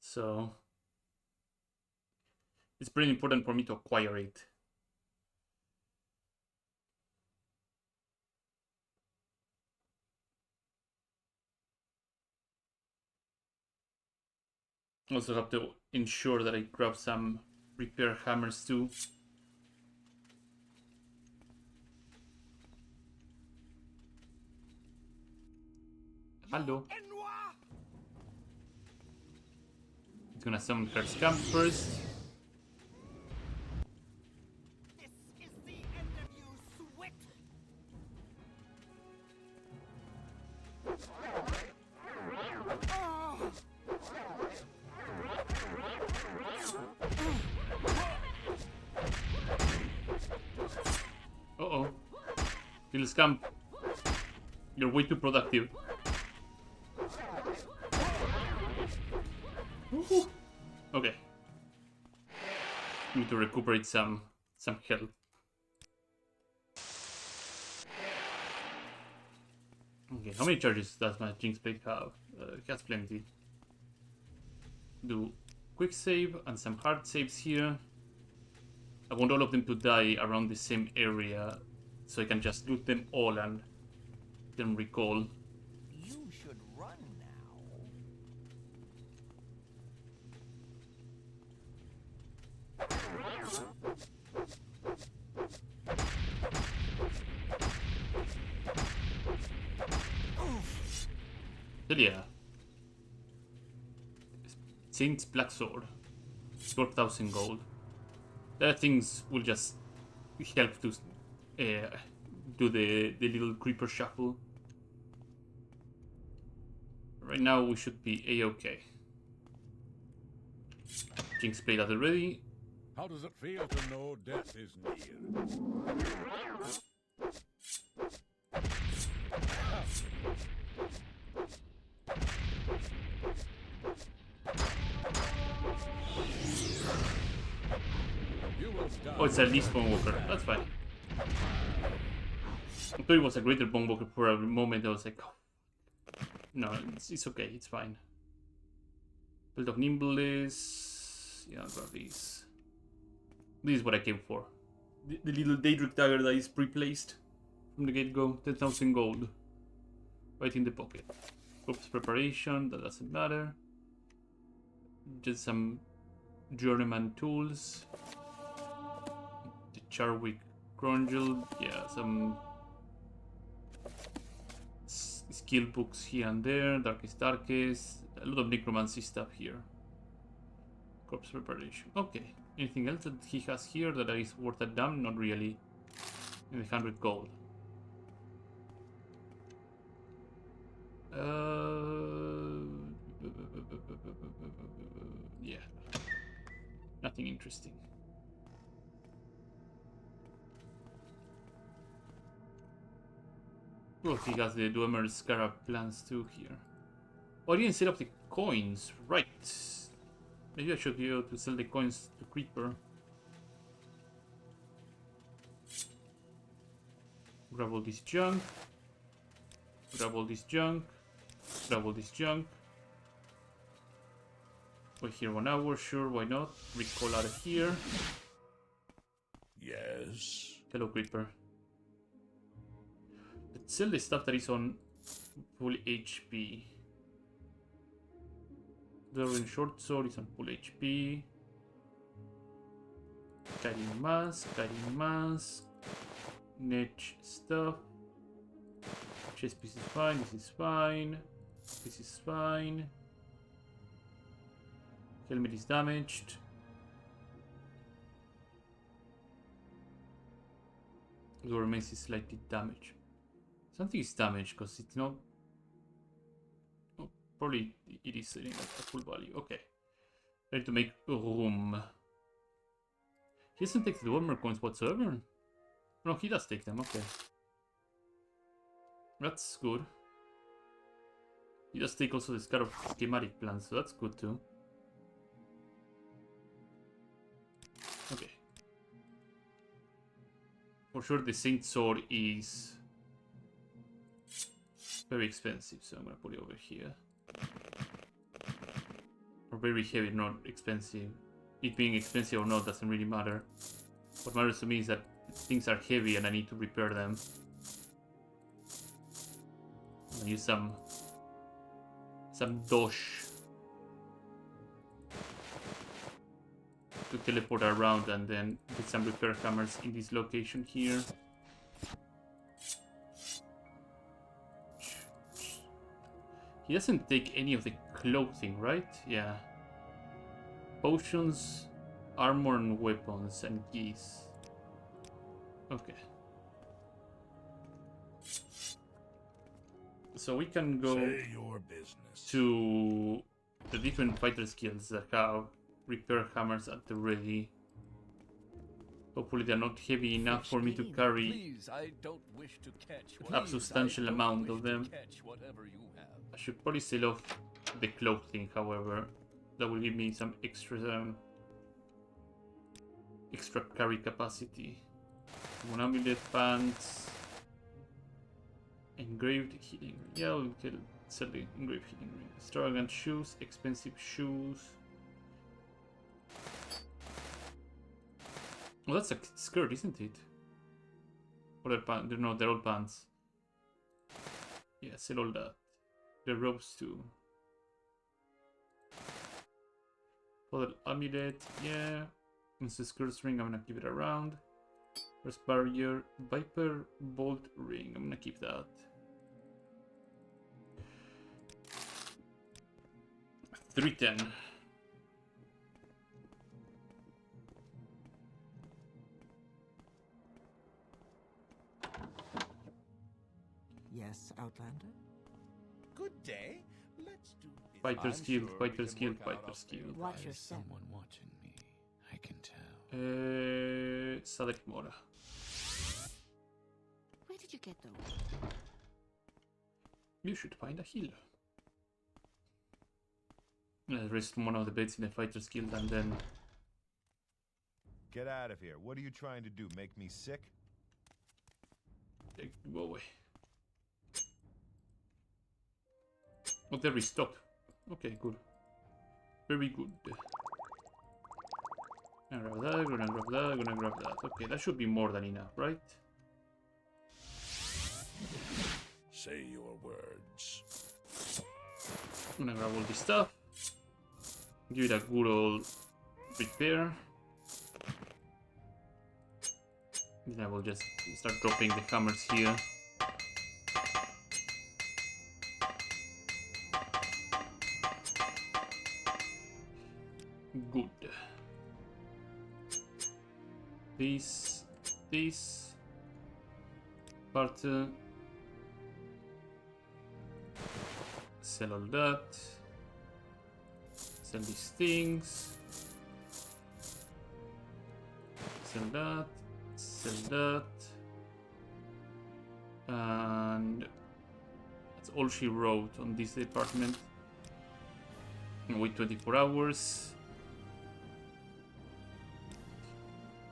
so... it's pretty important for me to acquire it. Also have to ensure that I grab some repair hammers too. Hello. It's gonna summon her scamp first. This is the end of you, Swit! Uh-oh. Little scamp. You're way too productive. Woohoo. Okay. Need to recuperate some health. Okay, how many charges does my Jinx Blade have? It has plenty. Do quick save and some hard saves here. I want all of them to die around the same area, so I can just loot them all and then recall. You should run now. Hell yeah. Saint's Black Sword. 12,000 gold. The other things will just help to do the little creeper shuffle. Right now we should be a-okay. Jinx Blade at the ready. How does it feel to know death is near? You will die. Oh, it's at least Bone Walker. That's fine. I thought it was a greater Bone Walker for a moment. I was like, oh. No, it's okay. It's fine. Build of Nimbleness. Yeah, I'll grab these. This is what I came for. The little Daedric dagger that is pre-placed from the get-go. 10,000 gold. Right in the pocket. Corpse preparation. That doesn't matter. Just some journeyman tools. The Charwick Grungel. Yeah, some skill books here and there. Darkest. A lot of necromancy stuff here. Corpse preparation. Okay. Anything else that he has here that is worth a damn? Not really. Maybe 100 gold. Yeah. Nothing interesting. Oh, he has the Dwemer Scarab plans too here. Oh, I didn't set up the coins. Right. Maybe I should be able to sell the coins to Creeper. Grab all this junk. Grab all this junk. Grab all this junk. Wait here 1 hour, sure, why not? Recall out of here. Yes. Hello, Creeper. Let's sell the stuff that is on full HP. The short sword is on full HP. Carrying mask. Niche stuff. Chest piece is fine, this is fine. This is fine. Helmet is damaged. Lower mace is slightly damaged. Something is damaged because it's not. Oh, probably it is selling at full value. Okay. Ready to make room. He doesn't take the warmer coins whatsoever. No, he does take them. Okay. That's good. He does take also this kind of schematic plan, so that's good too. Okay. For sure the Saint Sword is very expensive, so I'm gonna put it over here. Or very heavy, not expensive. It being expensive or not doesn't really matter. What matters to me is that things are heavy and I need to repair them. I'll use some dosh to teleport around and then get some repair hammers in this location here. He doesn't take any of the clothing, right? Yeah. Potions, armor and weapons and keys. Okay. So we can go Say your business. to the different fighter skills that have repair hammers at the ready. Hopefully they're not heavy enough for me to carry Please, I don't wish to catch. a substantial amount of them. Catch whatever you have. I should probably sell off the clothing, however. That will give me some extra carry capacity. One amulet, pants, engraved healing ring. Yeah, we'll sell the engraved healing ring. Extravagant shoes, expensive shoes. Oh, that's a skirt, isn't it? Or they're pants? No, they're all pants. Yeah, sell all that. The robes too. Other amulet, yeah. It's a skirt ring, I'm gonna keep it around. First barrier, Viper Bolt ring, I'm gonna keep that. 310. Yes, Outlander? Good day. Let's do business. Fighter I'm skill, sure we fighter can skill, work out fighter our skill. fate. Watch There's your step. someone watching me. I can tell. Sadek Mora. Where did you get those? You should find a healer. Rest one of the beds in the fighter's guild and then... Get out of here. What are you trying to do? Make me sick? Go away. Oh, they're restocked. Okay, good. Very good. Gonna grab that, gonna grab that, gonna grab that. Okay, that should be more than enough, right? Say your words. I'm gonna grab all this stuff. Give it a good old repair. Then I will just start dropping the hammers here. Good. This part. Sell all that. Sell these things. Sell that. Sell that. And that's all she wrote on this department. And wait 24 hours.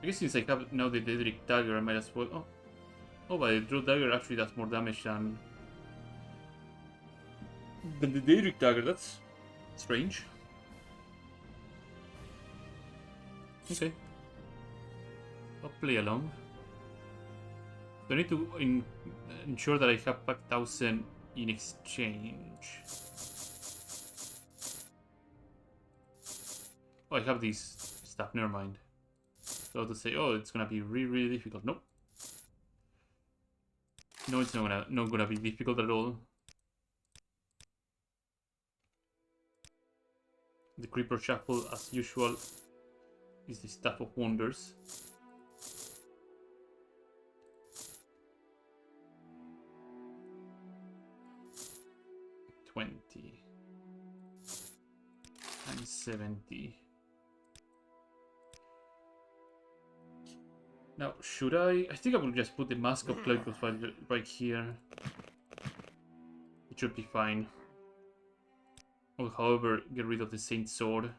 I guess since I have now the Daedric Dagger, I might as well... Oh, but the Draw Dagger actually does more damage than the Daedric Dagger. That's strange. Okay. I'll play along. So I need to ensure that I have 5,000 in exchange. Oh, I have these stuff, never mind. So to say, oh, it's gonna be really, really difficult. Nope. No, it's not gonna be difficult at all. The Creeper Shuffle, as usual, is the stuff of wonders. $20 and $70. Now, should I? I think I will just put the Mask of Cloakos right here. It should be fine. I will, however, get rid of the Saint Sword.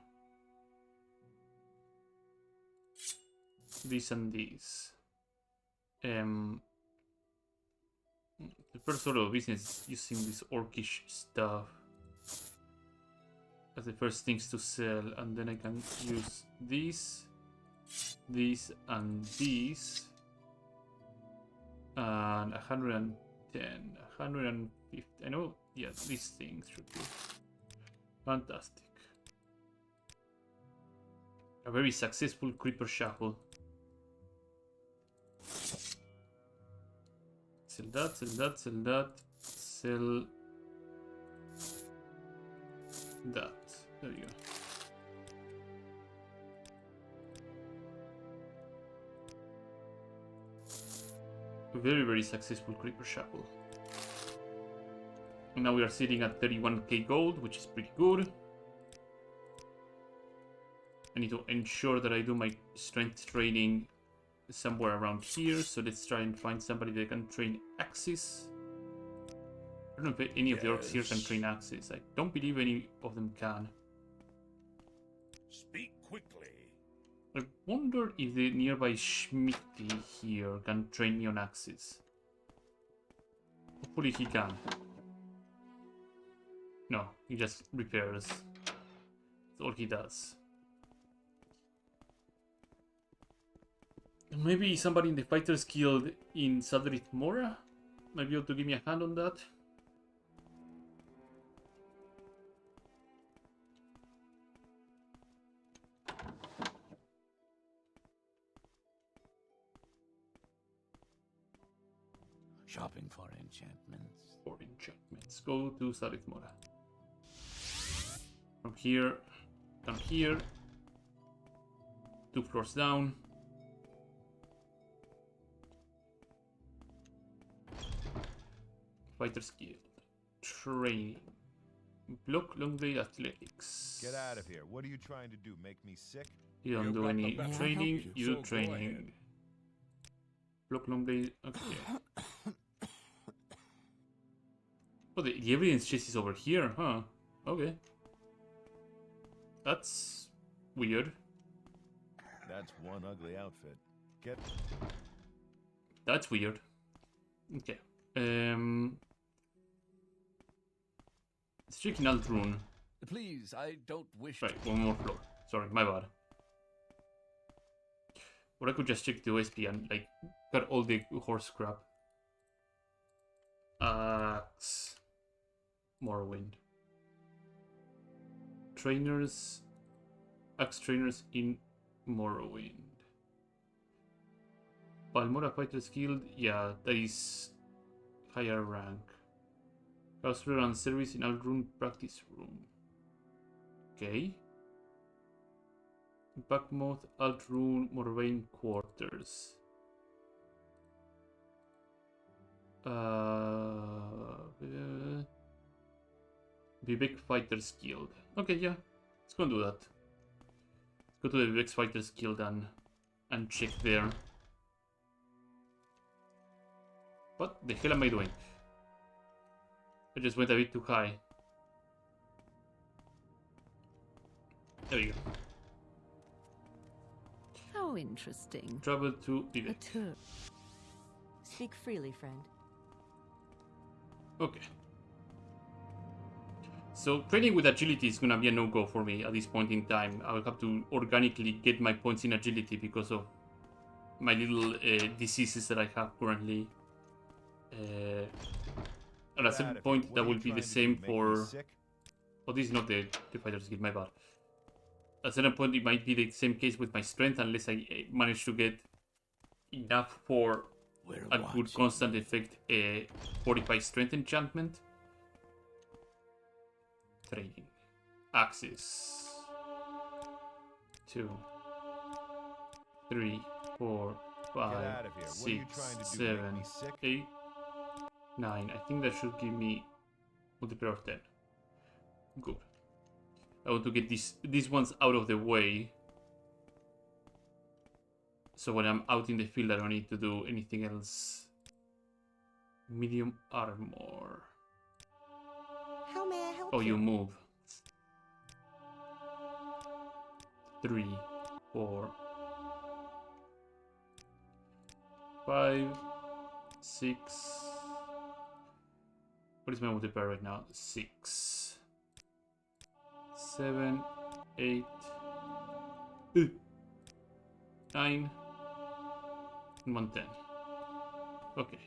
These and these. The first order of business is using this orcish stuff as the first things to sell, and then I can use these, and these, and 110, 150. I know, yeah, these things should be fantastic. A very successful Creeper Shuffle. Sell that, sell that, sell that, sell that. There you go. Very, very successful Creeper Shuffle. And now we are sitting at 31k gold, which is pretty good. I need to ensure that I do my strength training somewhere around here, so let's try and find somebody that can train axes. I don't know if any of the orcs here can train axes. I don't believe any of them can. Speak quickly. I wonder if the nearby Schmitty here can train me on axes. Hopefully he can. No, he just repairs. That's all he does. Maybe somebody in the Fighters Guild in Sadrith Mora might be able to give me a hand on that. Shopping for enchantments. For enchantments. Go to Sadrith Mora. From here, down here. 2 floors down. Fighters Guild. Training. Block Longblade Athletics. Get out of here. What are you trying to do? Make me sick? You don't You've do got any the best. training, So you do go training. ahead. Block Longblade, okay. Oh, the evidence chest is over here, huh? Okay. That's weird. That's one ugly outfit. Get... That's weird. Okay. Let's check in Altrun. Please, I don't wish Right, one more floor. Sorry, my bad. Or I could just check the OSP and, like, cut all the horse crap. Axe. Morrowind. Trainers. Axe trainers in Morrowind. Balmora Fighters Guild. Yeah, that is higher rank. Counselor and service in Altrun practice room. Okay. Backmouth, Altrun, Morvain quarters. Vivek Fighters Guild. Okay, yeah. Let's go and do that. Let's go to the Vivek Fighters Guild and check there. What the hell am I doing? I just went a bit too high. There we go. How interesting. Travel to A Vivek. tour. Speak freely, friend. Okay. So training with agility is gonna be a no-go for me at this point in time. I will have to organically get my points in agility because of my little diseases that I have currently. And at a certain point, that will be the same for... Oh, this is not the fighter skill, my bad. At a certain point, it might be the same case with my strength unless I manage to get enough for a good constant effect 45 strength enchantment. Training. Axis. 2, 3, 4, 5, 6, 7, 8, 9. I think that should give me multiplier of 10. Good. I want to get these ones out of the way. So when I'm out in the field, I don't need to do anything else. Medium armor. How may I help Oh, you move. 3, 4, 5, 6. What is my multiplier right now? 6, 7, 8, 9, and 110. Okay.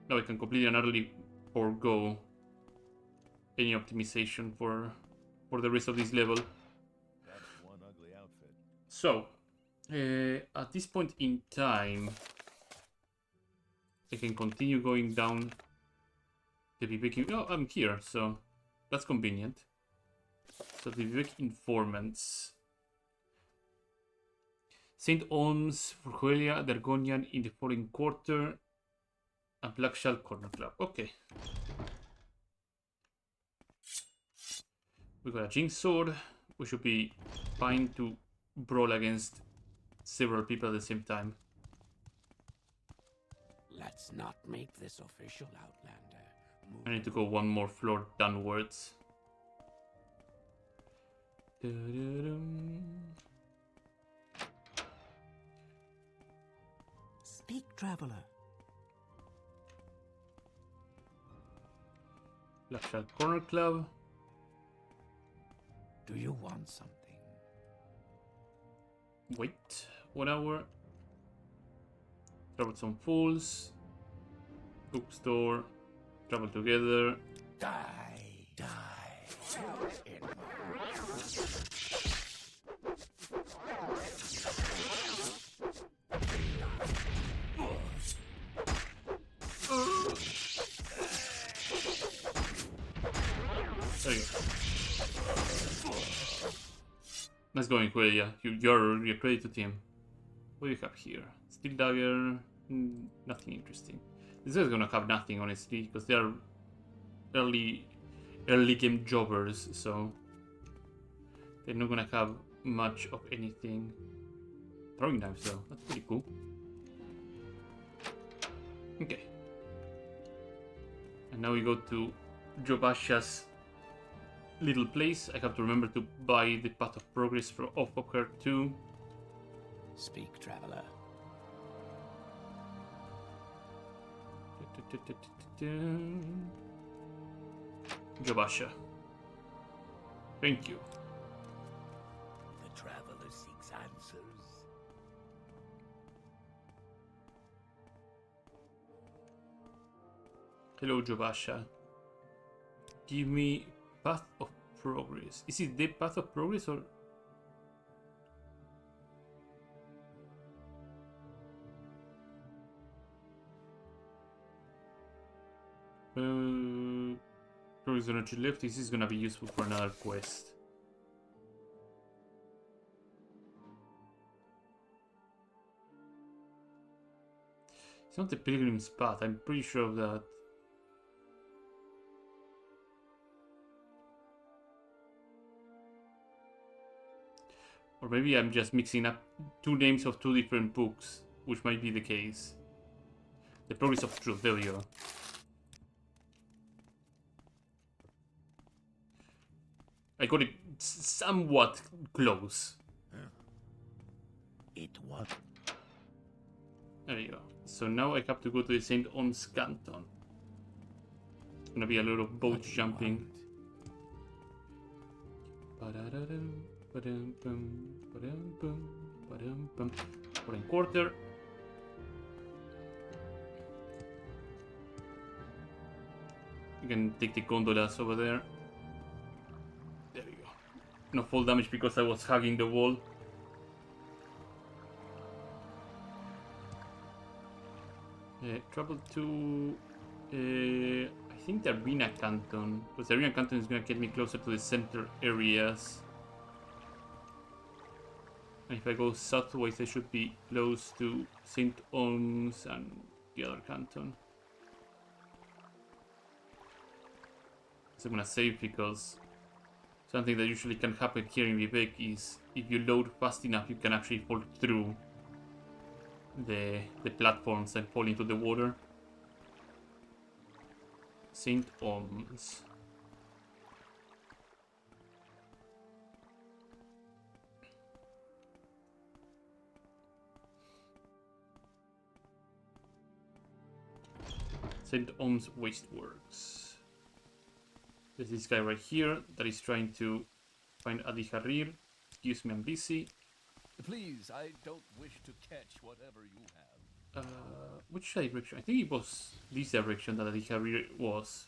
Now I can completely and utterly forego any optimization for the rest of this level. That's one ugly outfit. So, at this point in time, I can continue going down the Vivek. Oh, I'm here, so that's convenient. So the Vivek informants. St. Olms, Furhuelia, Dergonian in the following quarter, and Blackshall Corner Club. Okay. We got a Jinx sword. We should be fine to brawl against several people at the same time. Let's not make this official, Outlander. I need to go one more floor downwards. Da-da-dum. Speak, traveler. Blackshall Corner Club. Do you want something? Wait 1 hour. Troublesome Fools. Bookstore. Travel together. Die. There you go. Nice going, Huelia. You're ready to team. What do you have here? Steel Dagger. Nothing interesting. This is gonna have nothing, honestly, because they are early game jobbers, so they're not gonna have much of anything. Throwing knives though, that's pretty cool. Okay. And now we go to Jobasha's little place. I have to remember to buy the Path of Progress off of her too. Speak, traveler. Jobasha. Thank you. The traveler seeks answers. Hello, Jobasha. Give me Path of Progress. Is it the Path of Progress or... Progress energy left. This is gonna be useful for another quest. It's not the Pilgrim's Path, I'm pretty sure of that. Or maybe I'm just mixing up two names of two different books, which might be the case. The Progress of Truth, there we go. I got it somewhat close. It was. There you go. So now I have to go to the St. Ons Canton. It's gonna be a lot of boat jumping. Foreign quarter. You can take the gondolas over there. There we go. No fall damage because I was hugging the wall. Travel to... I think the Arena Canton. Because the Arena Canton is going to get me closer to the center areas. And if I go southwest, I should be close to St. Oms and the other canton. So I'm gonna save because something that usually can happen here in Vivek is if you load fast enough, you can actually fall through the platforms and fall into the water. St. Oms. St. Oms Wasteworks. There's this guy right here that is trying to find Adi Harir. Excuse me, I'm busy. Please, I don't wish to catch whatever you have. Which direction? I think it was this direction that Adi Harir was.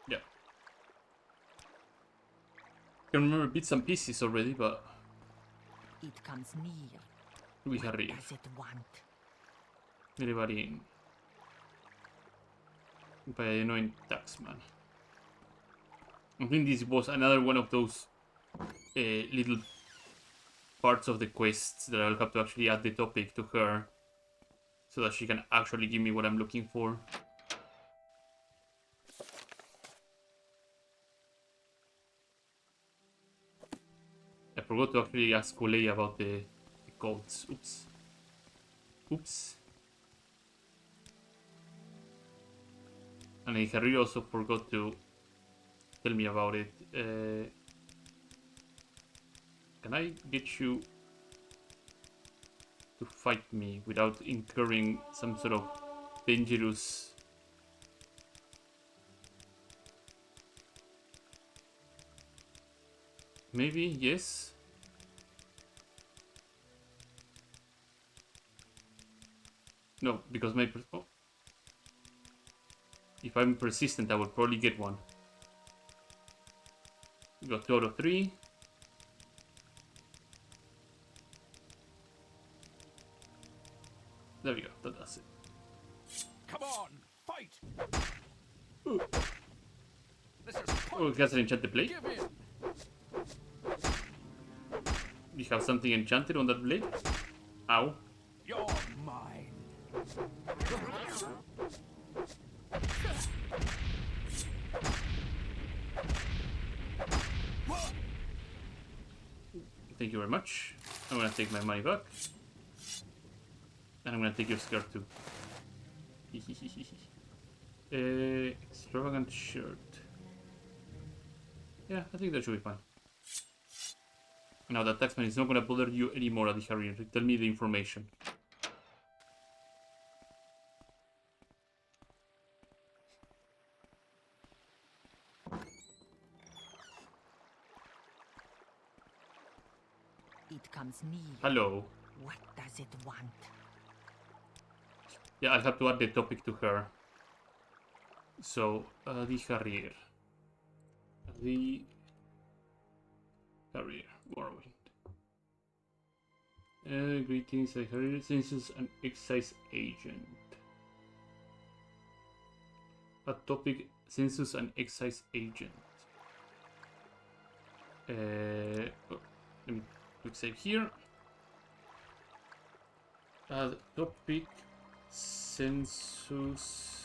Yeah. I can remember bits and pieces already, but It comes near. we What hurry. does it want? Everybody in. By annoying taxman. I think this was another one of those little parts of the quests that I'll have to actually add the topic to her so that she can actually give me what I'm looking for. I forgot to actually ask Olay about the codes. Oops. Oops. And Harry also forgot to tell me about it. Can I get you to fight me without incurring some sort of dangerous... Maybe, yes. No, because my... Oh. If I'm persistent, I will probably get one. We got 2 out of 3. There we go, that does it. Come on, fight! Ooh. This is Oh, it has an enchanted blade. Give in! We have something enchanted on that blade. Ow. You're mine. Thank you very much. I'm gonna take my money back. And I'm gonna take your skirt too. Extravagant shirt. Yeah, I think that should be fine. Now that taxman is not gonna bother you anymore, Adi Harir. Tell me the information. It comes near. Hello. What does it want? Yeah, I'll have to add the topic to her. So, Adi Harir. Adi Harir. Warwind. Greetings, Adi Harir. Census and excise agent. A topic: census and excise agent. Oh, let me quick save here. Topic: census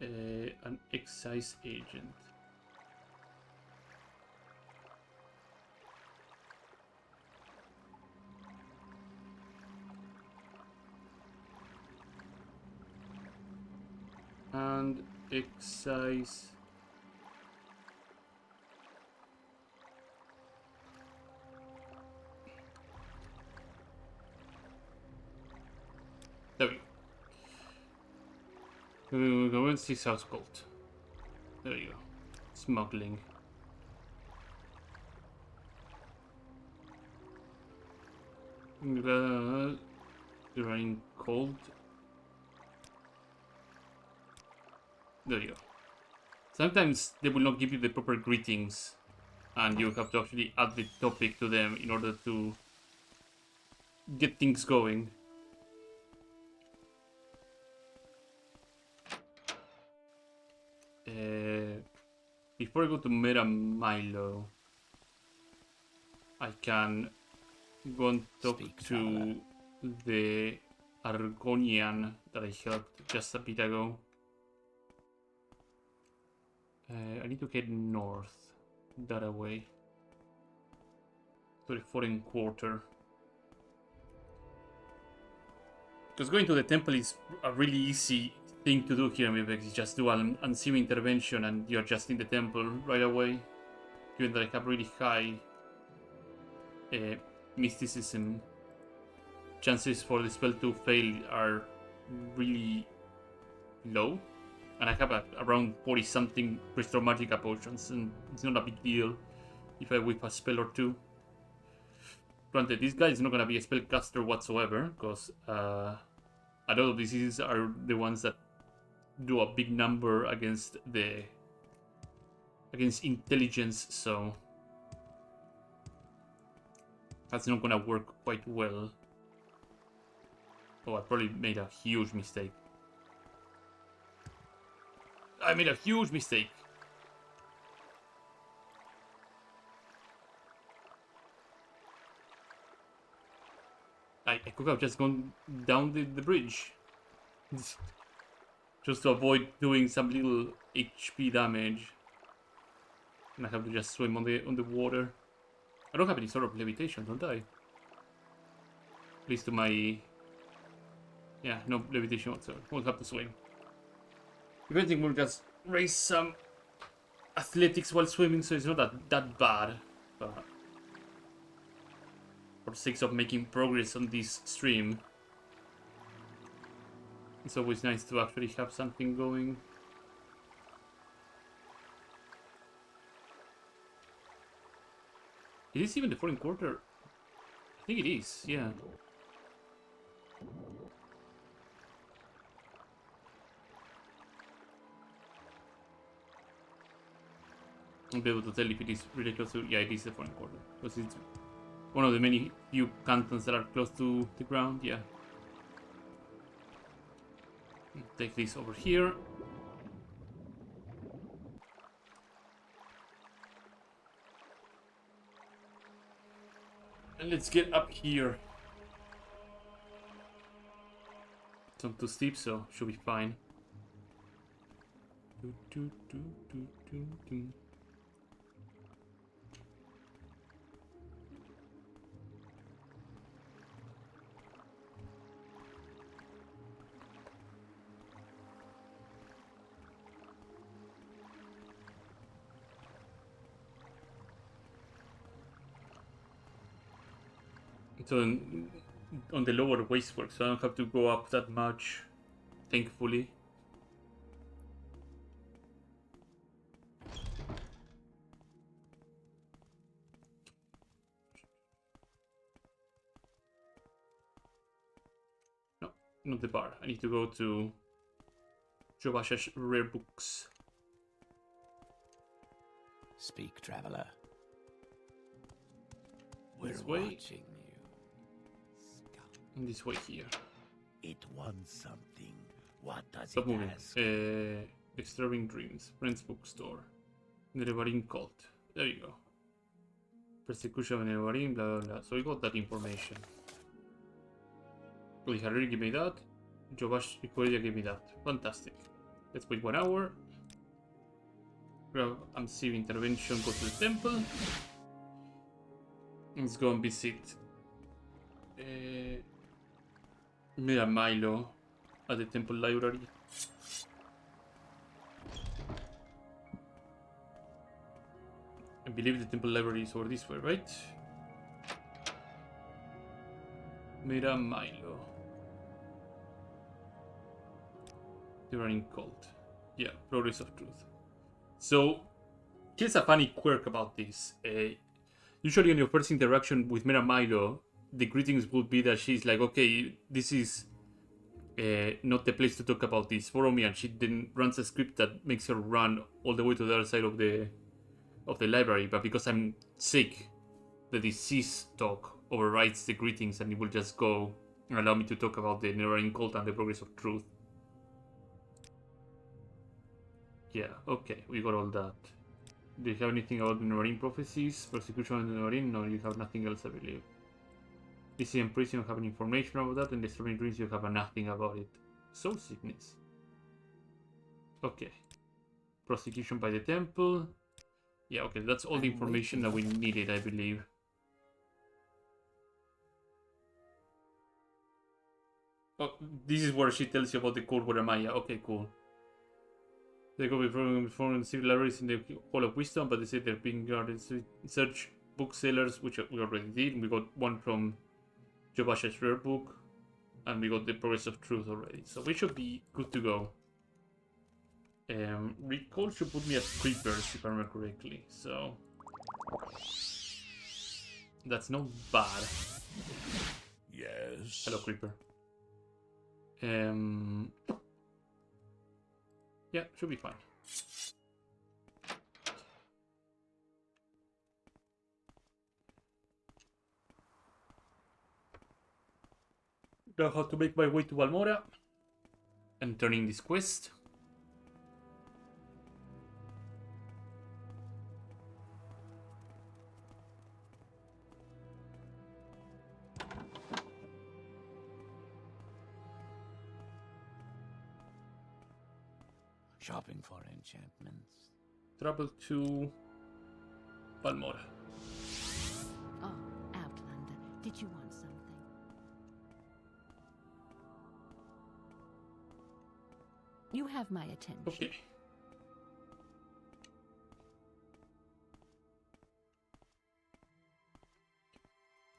an excise agent. And excise. There we go. We'll go and 6 house gold. There you go. Smuggling. Running cold. There you go. Sometimes they will not give you the proper greetings, and you have to actually add the topic to them in order to get things going. Before I go to Mera Milo, I can go and talk to the Argonian that I helped just a bit ago. I need to get north, that way. To the foreign quarter. Because going to the temple is a really easy thing to do here, maybe it's just do an unseen intervention and you're just in the temple right away. Given that I have really high mysticism, chances for the spell to fail are really low. And I have around 40 something Restore Magica potions, and it's not a big deal if I whip a spell or two. Granted, this guy is not going to be a spellcaster whatsoever, because a lot of diseases are the ones that do a big number against intelligence, so that's not going to work quite well. Oh, I probably made a huge mistake. I made a huge mistake. I could have just gone down the bridge. Just to avoid doing some little HP damage. And I have to just swim on the water. I don't have any sort of levitation, don't I? At least to my... Yeah, no levitation whatsoever. Won't have to swim. If anything, we'll just raise some athletics while swimming, so it's not that bad. But for the sake of making progress on this stream, it's always nice to actually have something going. Is this even the foreign quarter? I think it is, yeah. I'll be able to tell if it is really close to... Yeah, it is the foreign quarter. Because it's one of the many few cantons that are close to the ground, yeah. Take this over here. And let's get up here. It's not too steep, so should be fine. So on the lower wastework, so I don't have to go up that much, thankfully. No, not the bar. I need to go to Jobash's rare books. Speak, traveler. We're This way. watching you. And this way here. It wants something. What does Stop it moving. ask? Disturbing Dreams. Friends Bookstore. Nerevarine Cult. There you go. Persecution of Nerevarine, blah blah blah. So we got that information. Uli Hariri gave me that. Jobash Ikoria gave me that. Fantastic. Let's wait 1 hour. Grab Unseen Intervention, go to the temple. Let's go and visit Mira Milo at the temple library. I believe the temple library is over this way, right? Mira Milo. The running cult. Yeah, Progress of Truth. So, here's a funny quirk about this. Usually on your first interaction with Mira Milo, the greetings would be that she's like, okay, this is not the place to talk about this. Follow me, and she then runs a script that makes her run all the way to the other side of the library. But because I'm sick, the disease talk overrides the greetings, and it will just go and allow me to talk about the Neverending Cult and the Progress of Truth. Yeah, okay, we got all that. Do you have anything about the Neverending prophecies? Persecution of the Neverending? No, you have nothing else, I believe. This in prison, you have information about that, and the Disturbing Dreams, you have nothing about it. Soul sickness. Okay. Prosecution by the temple. Yeah, okay, that's all the information that we needed, I believe. Oh, this is where she tells you about the Cold Water Maya. Okay, cool. They go before civil libraries in the Hall of Wisdom, but they say they're being guarded. So search booksellers, which we already did. We got one from Jobash's rare book, and we got the Progress of Truth already. So we should be good to go. Recall should put me at Creepers, if I remember correctly. So that's not bad. Yes. Hello, Creeper. Yeah, should be fine. Now how to make my way to Valmora and turn in this quest. Shopping for enchantments. Travel to Valmora. Oh, Outlander, did you want something? You have my attention. Okay.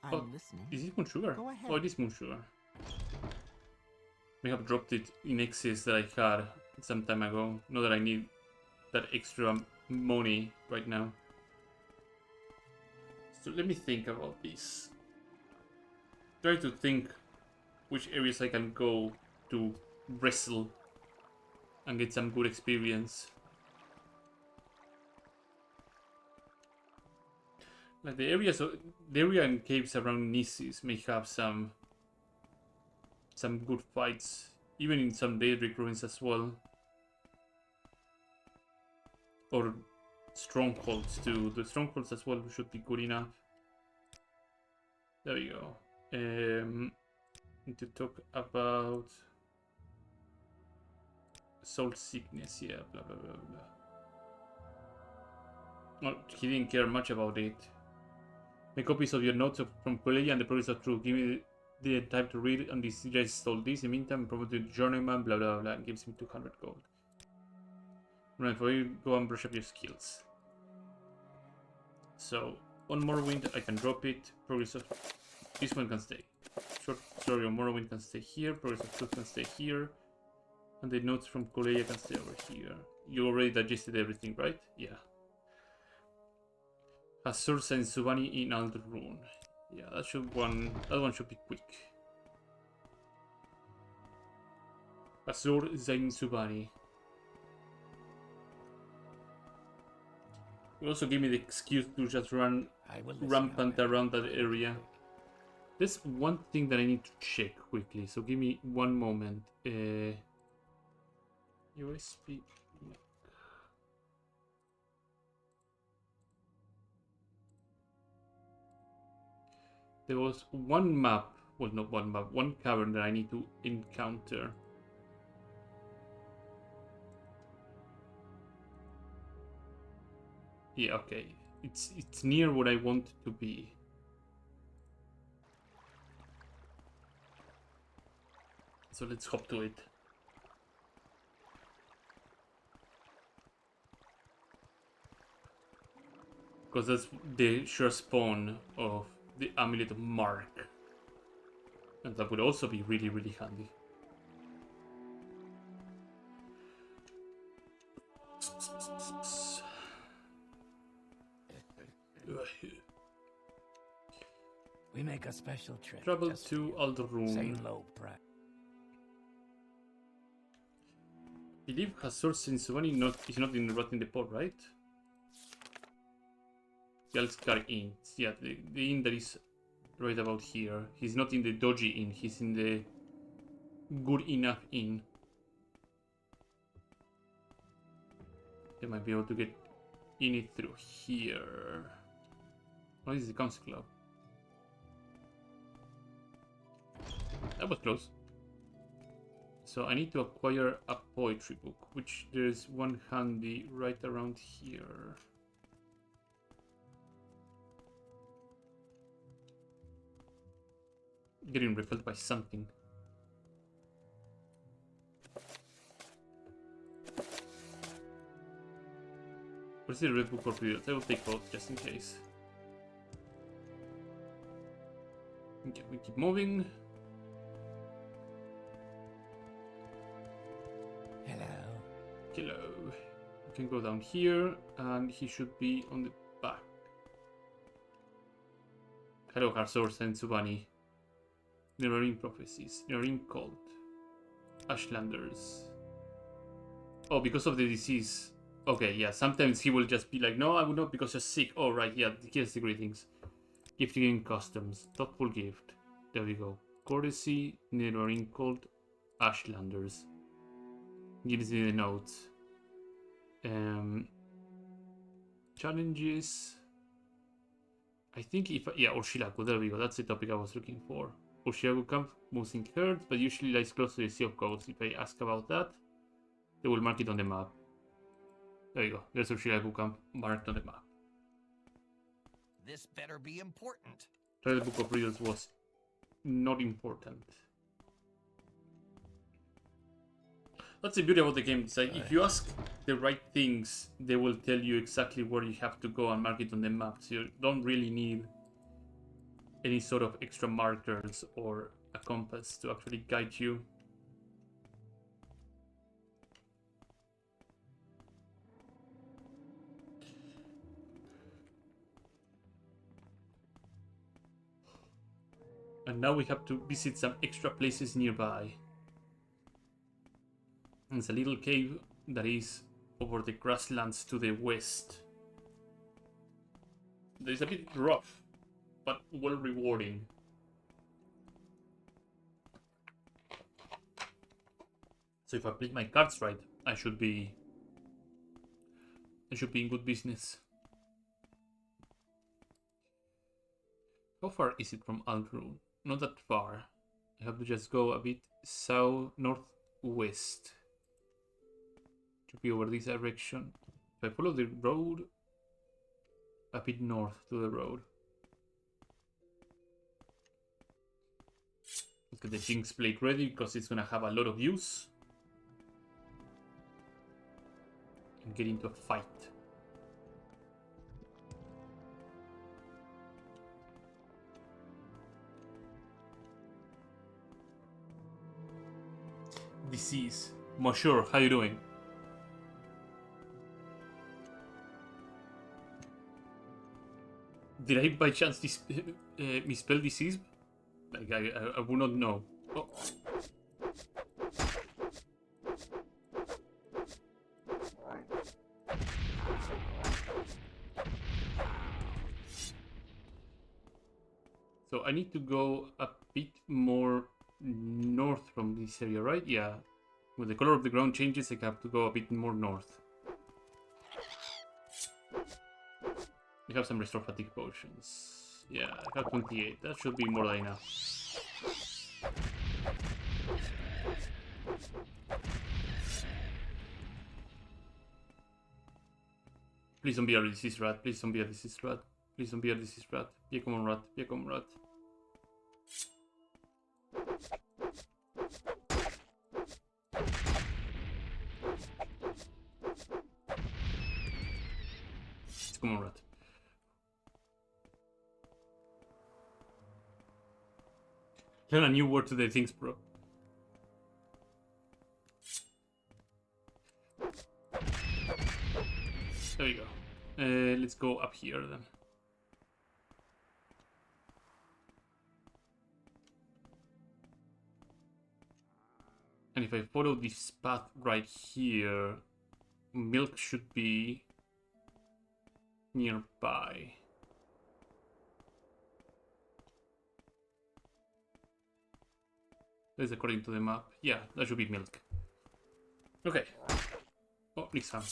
I'm listening. Is it moon sugar? Go ahead. Oh, it is moon sugar. May have dropped it in excess that I had some time ago. Not that I need that extra money right now. So let me think about this. Try to think which areas I can go to wrestle and get some good experience. Like the area and caves around Nissis may have some good fights, even in some Daedric ruins as well, or strongholds too. The strongholds as well should be good enough. There we go. Need to talk about soul sickness. Yeah, blah blah blah blah. Well, he didn't care much about it. Make copies of your notes from Colelia and the Progress of Truth. Give me the time to read and digest all this. In the meantime, probably journeyman, blah blah blah, and gives me 200 gold. Right, before you go and brush up your skills. So, on Morrowind, I can drop it. Progress of this one can stay. Short story on Morrowind can stay here. Progress of Truth can stay here. And the notes from Colelia can stay over here. You already digested everything, right? Yeah. Azur and Subani in Alderun. Yeah, that one should be quick. Azur Zain Subani. It also give me the excuse to just run rampant around that area. There's one thing that I need to check quickly, so give me one moment. USB. There was one map, well not one map, one cavern that I need to encounter. Yeah, okay. It's near what I want it to be. So let's hop to it. Because that's the sure spawn of the Amulet Mark. And that would also be really, really handy. We make a special trip. Travel just to for you. Say Alderun. low price. I believe Hazor Sensovani is not in Rotting the Port, right? Galskar Inn. Yeah, the inn that is right about here. He's not in the dodgy inn, he's in the good enough inn. They might be able to get in it through here. Oh, this is the Council Club. That was close. So I need to acquire a poetry book, which there's one handy right around here. Getting repelled by something. What's the red book or rebuilt? I will take both just in case. Okay, we keep moving. Hello. We can go down here, and he should be on the back. Hello, Harzor Sensubani. Mirroring Prophecies, Mirroring Cult, Ashlanders. Oh, because of the disease. Okay, yeah, sometimes he will just be like, no, I will not because you're sick. Oh, right, yeah, here's the greetings. Gifting Customs, Thoughtful Gift. There we go. Courtesy, Mirroring Cult, Ashlanders. Gives me the notes. Challenges. I think if yeah, Urshilaku, there we go. That's the topic I was looking for. Urshilaku camp moves in herds, but usually lies close to the Sea of Goats. If I ask about that, they will mark it on the map. There you go. There's Urshilaku camp marked on the map. This better be important. Try the Book of Riddles was not important. That's the beauty about the game. It's like if you ask the right things, they will tell you exactly where you have to go and mark it on the map. So you don't really need any sort of extra markers or a compass to actually guide you. And now we have to visit some extra places nearby. It's a little cave that is over the grasslands to the west. That is a bit rough, but well rewarding. So if I play my cards right, I should be in good business. How far is it from Aldrun? Not that far. I have to just go a bit south northwest to be over this direction. If I follow the road, a bit north to the road. Let's get the Jinx plate ready because it's gonna have a lot of use. And get into a fight. Disease. Monsieur, how you doing? Did I by chance misspell disease? Like I would not know. Oh. So I need to go a bit more north from this area, right? Yeah. When the color of the ground changes, I have to go a bit more north. I have some restore fatigue potions. Yeah, I have 28. That should be more than enough. Please don't be a disease rat. Please don't be a disease rat. Please don't be a disease rat. Be a common rat. Be a common rat. It's common rat. Learn a new word today, thanks, bro. There we go. Let's go up here then. And if I follow this path right here, milk should be nearby. That's according to the map. Yeah, that should be milk. Okay. Oh, next time.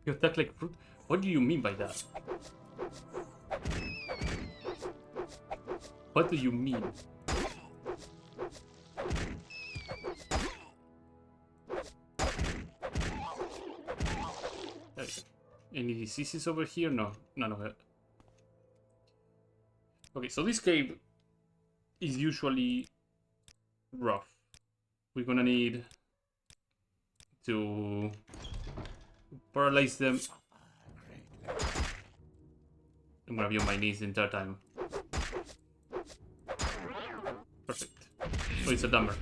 You attack like fruit? What do you mean by that? What do you mean? There we go. Any diseases over here? No, none of it. Okay, so this cave is usually rough. We're gonna need to paralyze them. I'm gonna be on my knees the entire time. Perfect. Oh, it's a dumber.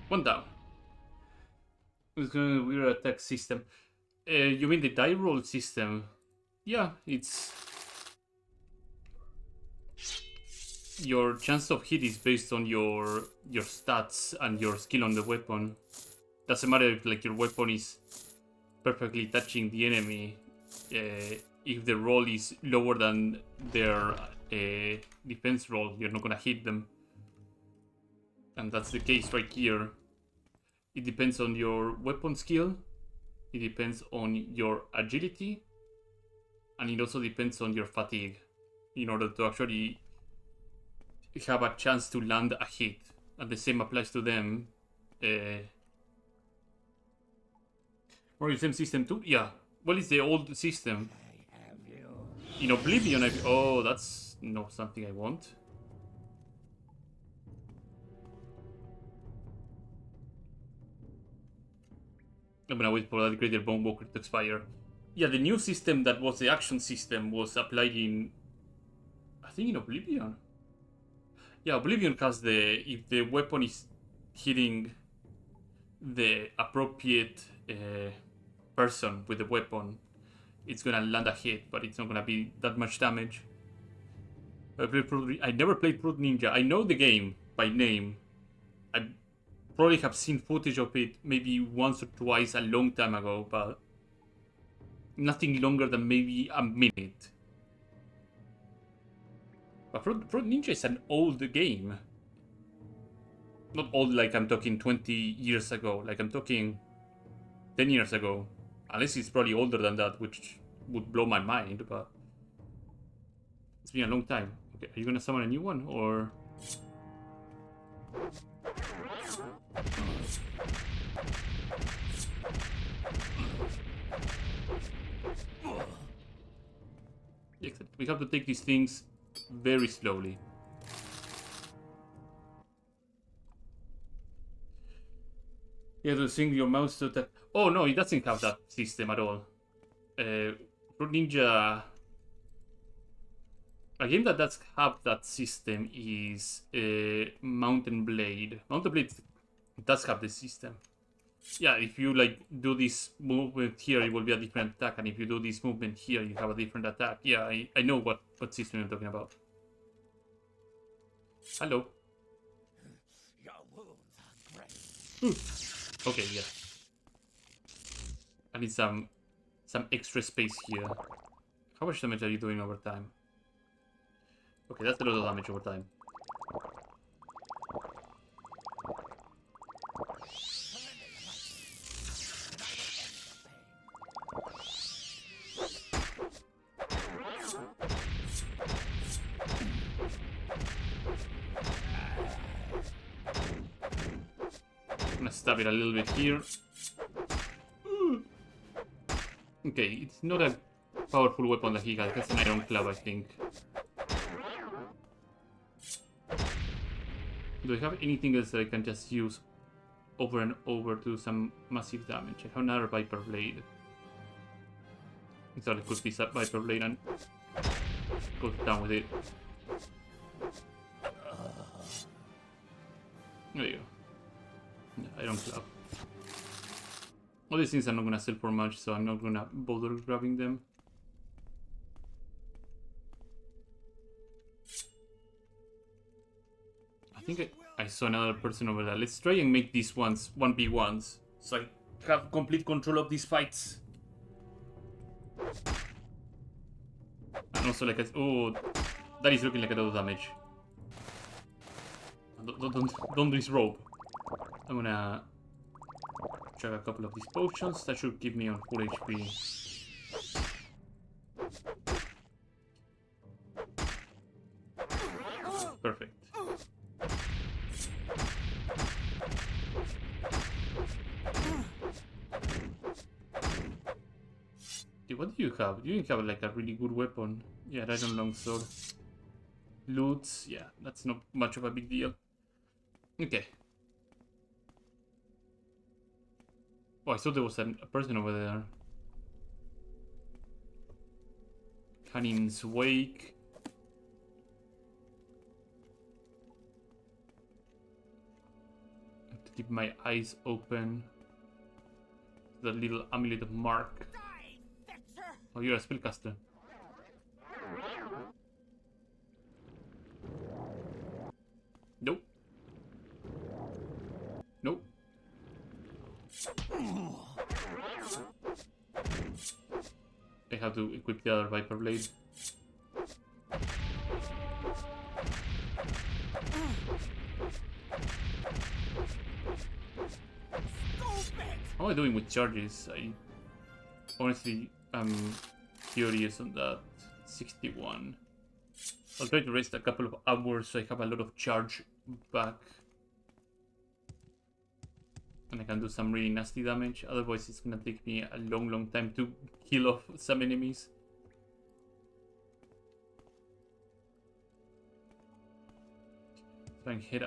One down. It's gonna weird attack system. You mean the die roll system? Yeah, it's your chance of hit is based on your stats and your skill on the weapon. Doesn't matter if like your weapon is perfectly touching the enemy. If the roll is lower than their defense roll, you're not gonna hit them. And that's the case right here. It depends on your weapon skill. It depends on your agility. And it also depends on your fatigue. In order to actually have a chance to land a hit. And the same applies to them. Or the same system too? Yeah. Well, it's the old system. In Oblivion, oh, that's not something I want. I'm gonna wait for that Greater Bone Walker to expire. Yeah, the new system that was the action system was applied in... I think in Oblivion. Yeah, Oblivion has the... If the weapon is hitting the appropriate person with the weapon, it's gonna land a hit, but it's not gonna be that much damage. I never played Fruit Ninja. I know the game by name. I probably have seen footage of it maybe once or twice a long time ago, but nothing longer than maybe a minute. But Fruit Ninja is an old game. Not old like I'm talking 20 years ago, like I'm talking 10 years ago. Unless it's probably older than that, which would blow my mind, but it's been a long time. Okay, are you gonna summon a new one, or...? Except we have to take these things very slowly. You have to sync your mouse to attack. Oh no, it doesn't have that system at all. Fruit Ninja... A game that does have that system is Mountain Blade. Mountain Blade does have the system. Yeah, if you like do this movement here, it will be a different attack, and if you do this movement here, you have a different attack. Yeah, I know what system I'm talking about. Hello. Your wounds are great. Okay, yeah. I need some extra space here. How much damage are you doing over time? Okay, that's a lot of damage over time. I'm gonna stab it a little bit here. Okay, it's not a powerful weapon that he has. That's an iron club, I think. Do I have anything else that I can just use over and over to do some massive damage? I have another Viper Blade. I thought it could be Viper Blade and go down with it. There you go. Yeah, iron club. All these things are not gonna sell for much, so I'm not gonna bother grabbing them. I think I saw another person over there. Let's try and make these ones 1v1s, so I have complete control of these fights. And also, like, oh, that is looking like a lot of damage. Don't disrobe. I'm gonna chug a couple of these potions. That should keep me on full HP. Perfect. Dude, what do you have? You have like a really good weapon. Yeah, iron longsword. Loots, yeah, that's not much of a big deal. Okay. Oh, I thought there was a person over there. Cannon's Wake. I have to keep my eyes open. The little amulet of Mark. Oh, you're a spellcaster. Nope. Nope. I have to equip the other Viper Blade. How am I doing with charges? I honestly am curious on that. 61. I'll try to rest a couple of hours so I have a lot of charge back. And I can do some really nasty damage. Otherwise it's gonna take me a long time to kill off some enemies. Try and head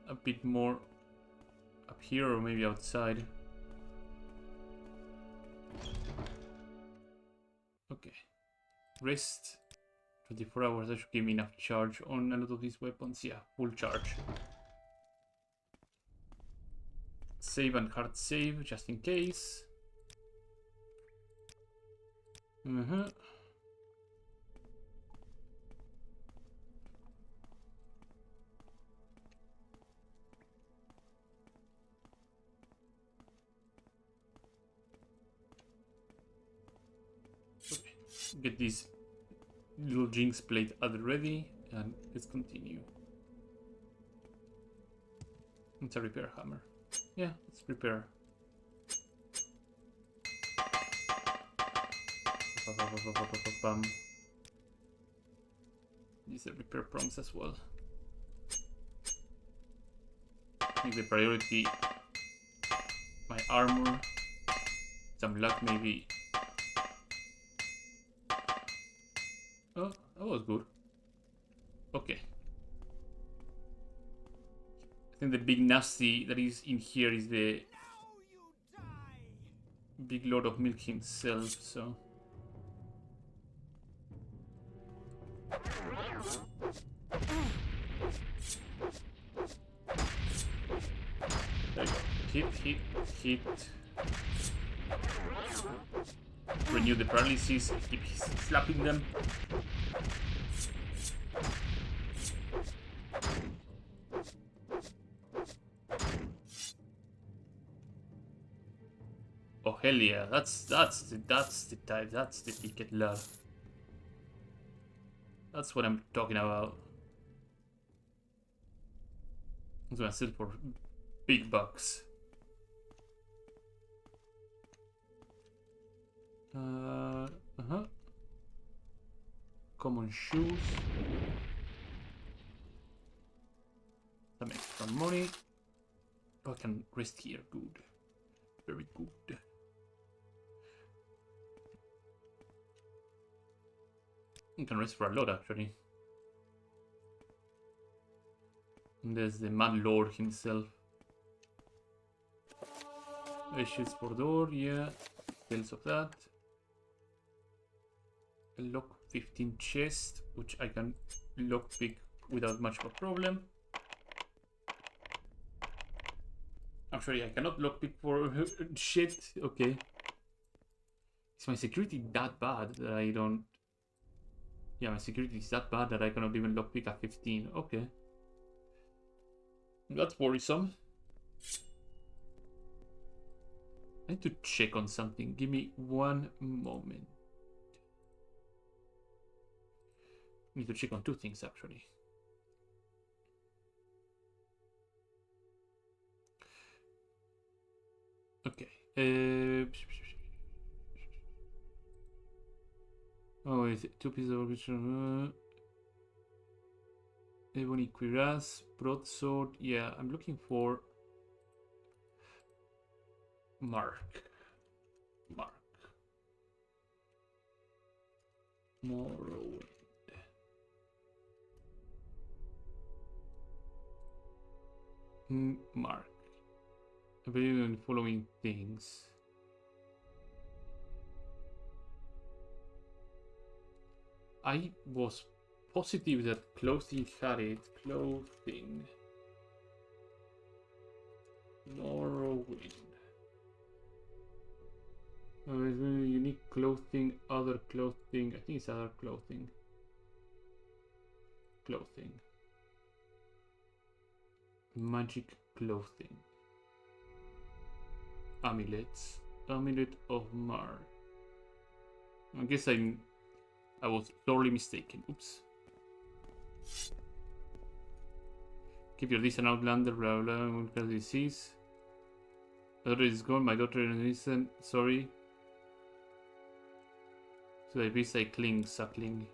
a bit more up here or maybe outside. Okay. Rest. 24 hours, that should give me enough charge on a lot of these weapons. Yeah, full charge. Save and hard save, just in case. Okay. Get these little jinx plate at ready, and let's continue. It's a repair hammer. Yeah, let's repair. These are repair prongs as well. Make the priority my armor. Some luck maybe. Oh, that was good. Okay. I think the big nasty that is in here is the big Lord of Milk himself, so. There you go. Hit, hit. Renew the paralysis, keep slapping them. Oh hell yeah, that's the type, that's the ticket love. That's what I'm talking about. I'm gonna sell for big bucks. Common shoes. Some extra money. Oh, I can rest here. Good. Very good. You can rest for a lot, actually. And there's the Mad Lord himself. Issues for door, yeah. Tales of that. A lock 15 chest, which I can lockpick without much of a problem. Actually, I cannot lockpick for shit. Okay. Is my security that bad that I don't... Yeah, my security is that bad that I cannot even lockpick at 15. Okay. That's worrisome. I need to check on something. Give me one moment. I need to check on two things, actually. Okay. Oh, is it 2 pieces of original? Ebony cuirass, broadsword. Yeah, I'm looking for Mark. Morrowind. Mark. I believe in the following things. I was positive that clothing had it. Clothing. Morrowind. Oh, it's really unique clothing, other clothing. I think it's other clothing. Clothing. Magic clothing. Amulets. Amulet of Mar. I guess I was sorely mistaken. Oops. Keep your decent outlander, blah blah, disease. My daughter is gone, my daughter is innocent, sorry. So I recycling, suckling.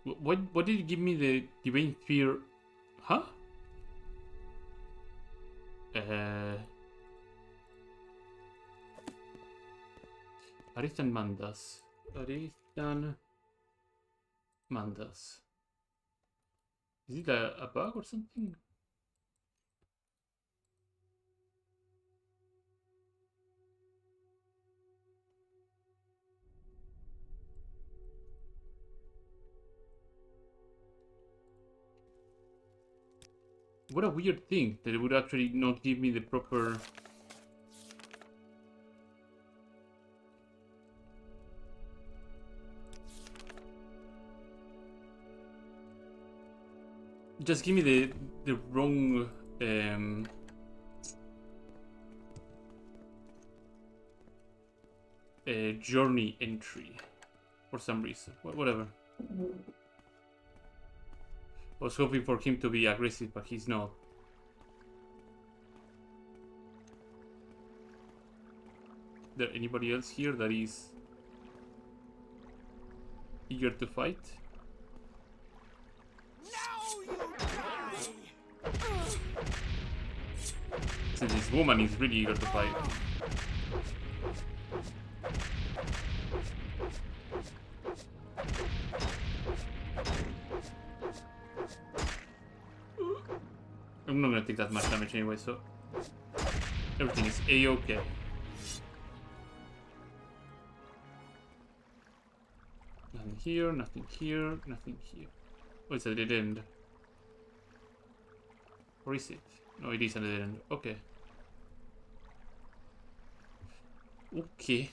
What did you give me the Divine Fear? Huh? Aristan Mandas. Aristan Mandas. Is it a bug or something? What a weird thing that it would actually not give me the proper... Just give me the wrong journey entry for some reason. Whatever. I was hoping for him to be aggressive, but he's not. Is there anybody else here that is eager to fight? Since this woman is really eager to fight. I'm not gonna take that much damage anyway, so everything is a-okay. Nothing here, nothing here, nothing here. Oh, it's a dead end. Or is it? No, it is a dead end. Okay. Okay.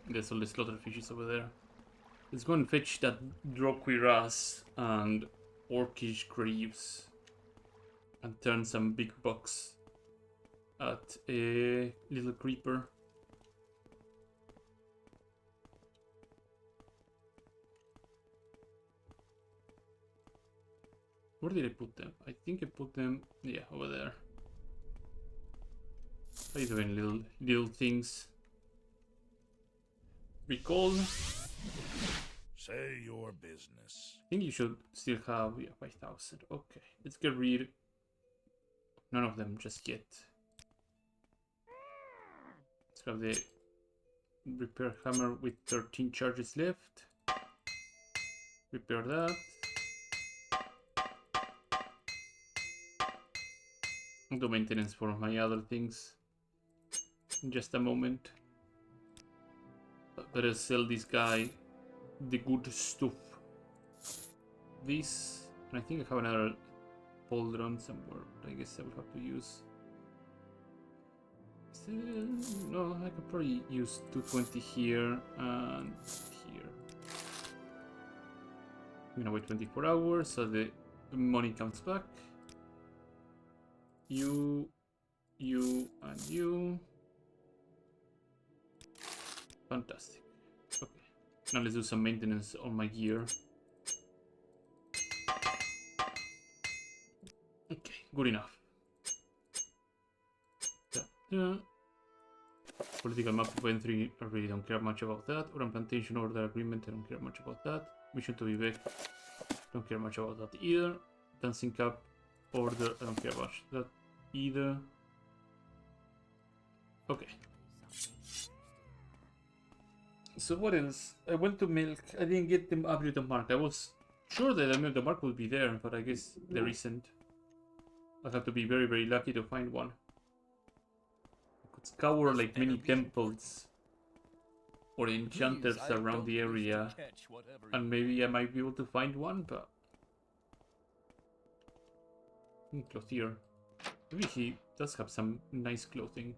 There's all the slaughter fishes over there. Let's go and fetch that Droquiras and Orcish Greaves and turn some big bucks at a little creeper. Where did I put them? I think I put them, yeah, over there. How are you doing, little things? Recall. Say your business. I think you should still have, yeah, 5,000. Okay, let's get rid None of them just yet. Let's grab the repair hammer with 13 charges left. Repair that. I'll do maintenance for my other things in just a moment. But better sell this guy the good stuff. This, and I think I have another pauldron somewhere. I guess I will have to use. No, I could probably use 220 here and here. I'm gonna wait 24 hours so the money comes back. You, and you. Fantastic. Okay. Now let's do some maintenance on my gear. Okay, good enough. Political map of entry, I really don't care much about that. Oran plantation order agreement, I don't care much about that. Mission to Vivek, don't care much about that either. Dancing Cup order, I don't care much that either. Okay. So what else? I went to milk. I didn't get the upgraded mark. I was sure that the mark would be there, but I guess there isn't. I have to be very, very lucky to find one. I could scour like many temples or enchanters around the area, and maybe I might be able to find one, but clothier. Maybe he does have some nice clothing.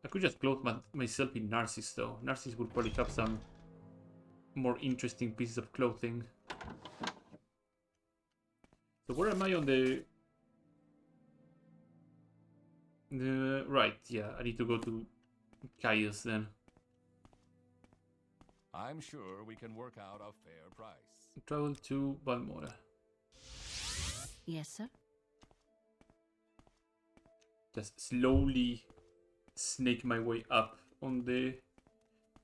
I could just clothe myself in Narcissus though. Narcissus would probably have some more interesting pieces of clothing. So where am I on the... Right, yeah, I need to go to Caius then. I'm sure we can work out a fair price. Travel to Balmora. Yes, sir. Just slowly snake my way up on the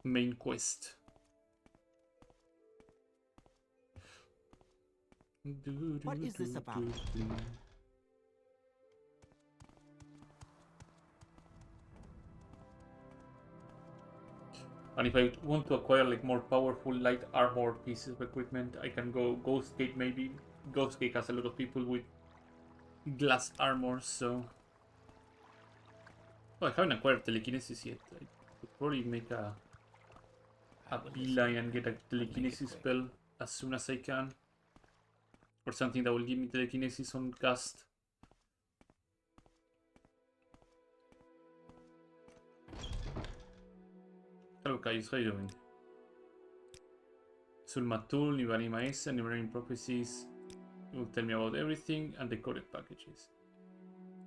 main quest. What is this about? And if I want to acquire like more powerful light armor pieces of equipment, I can go Ghostgate maybe. Ghostgate has a lot of people with glass armor, so... Oh, I haven't acquired telekinesis yet. I could probably make a beeline and get a telekinesis spell as soon as I can. Or something that will give me telekinesis on cast. Hello Caius, how you doing? Sulmatul, Nivani Maesa, Nivani Prophecies. You will tell me about everything and the codec packages.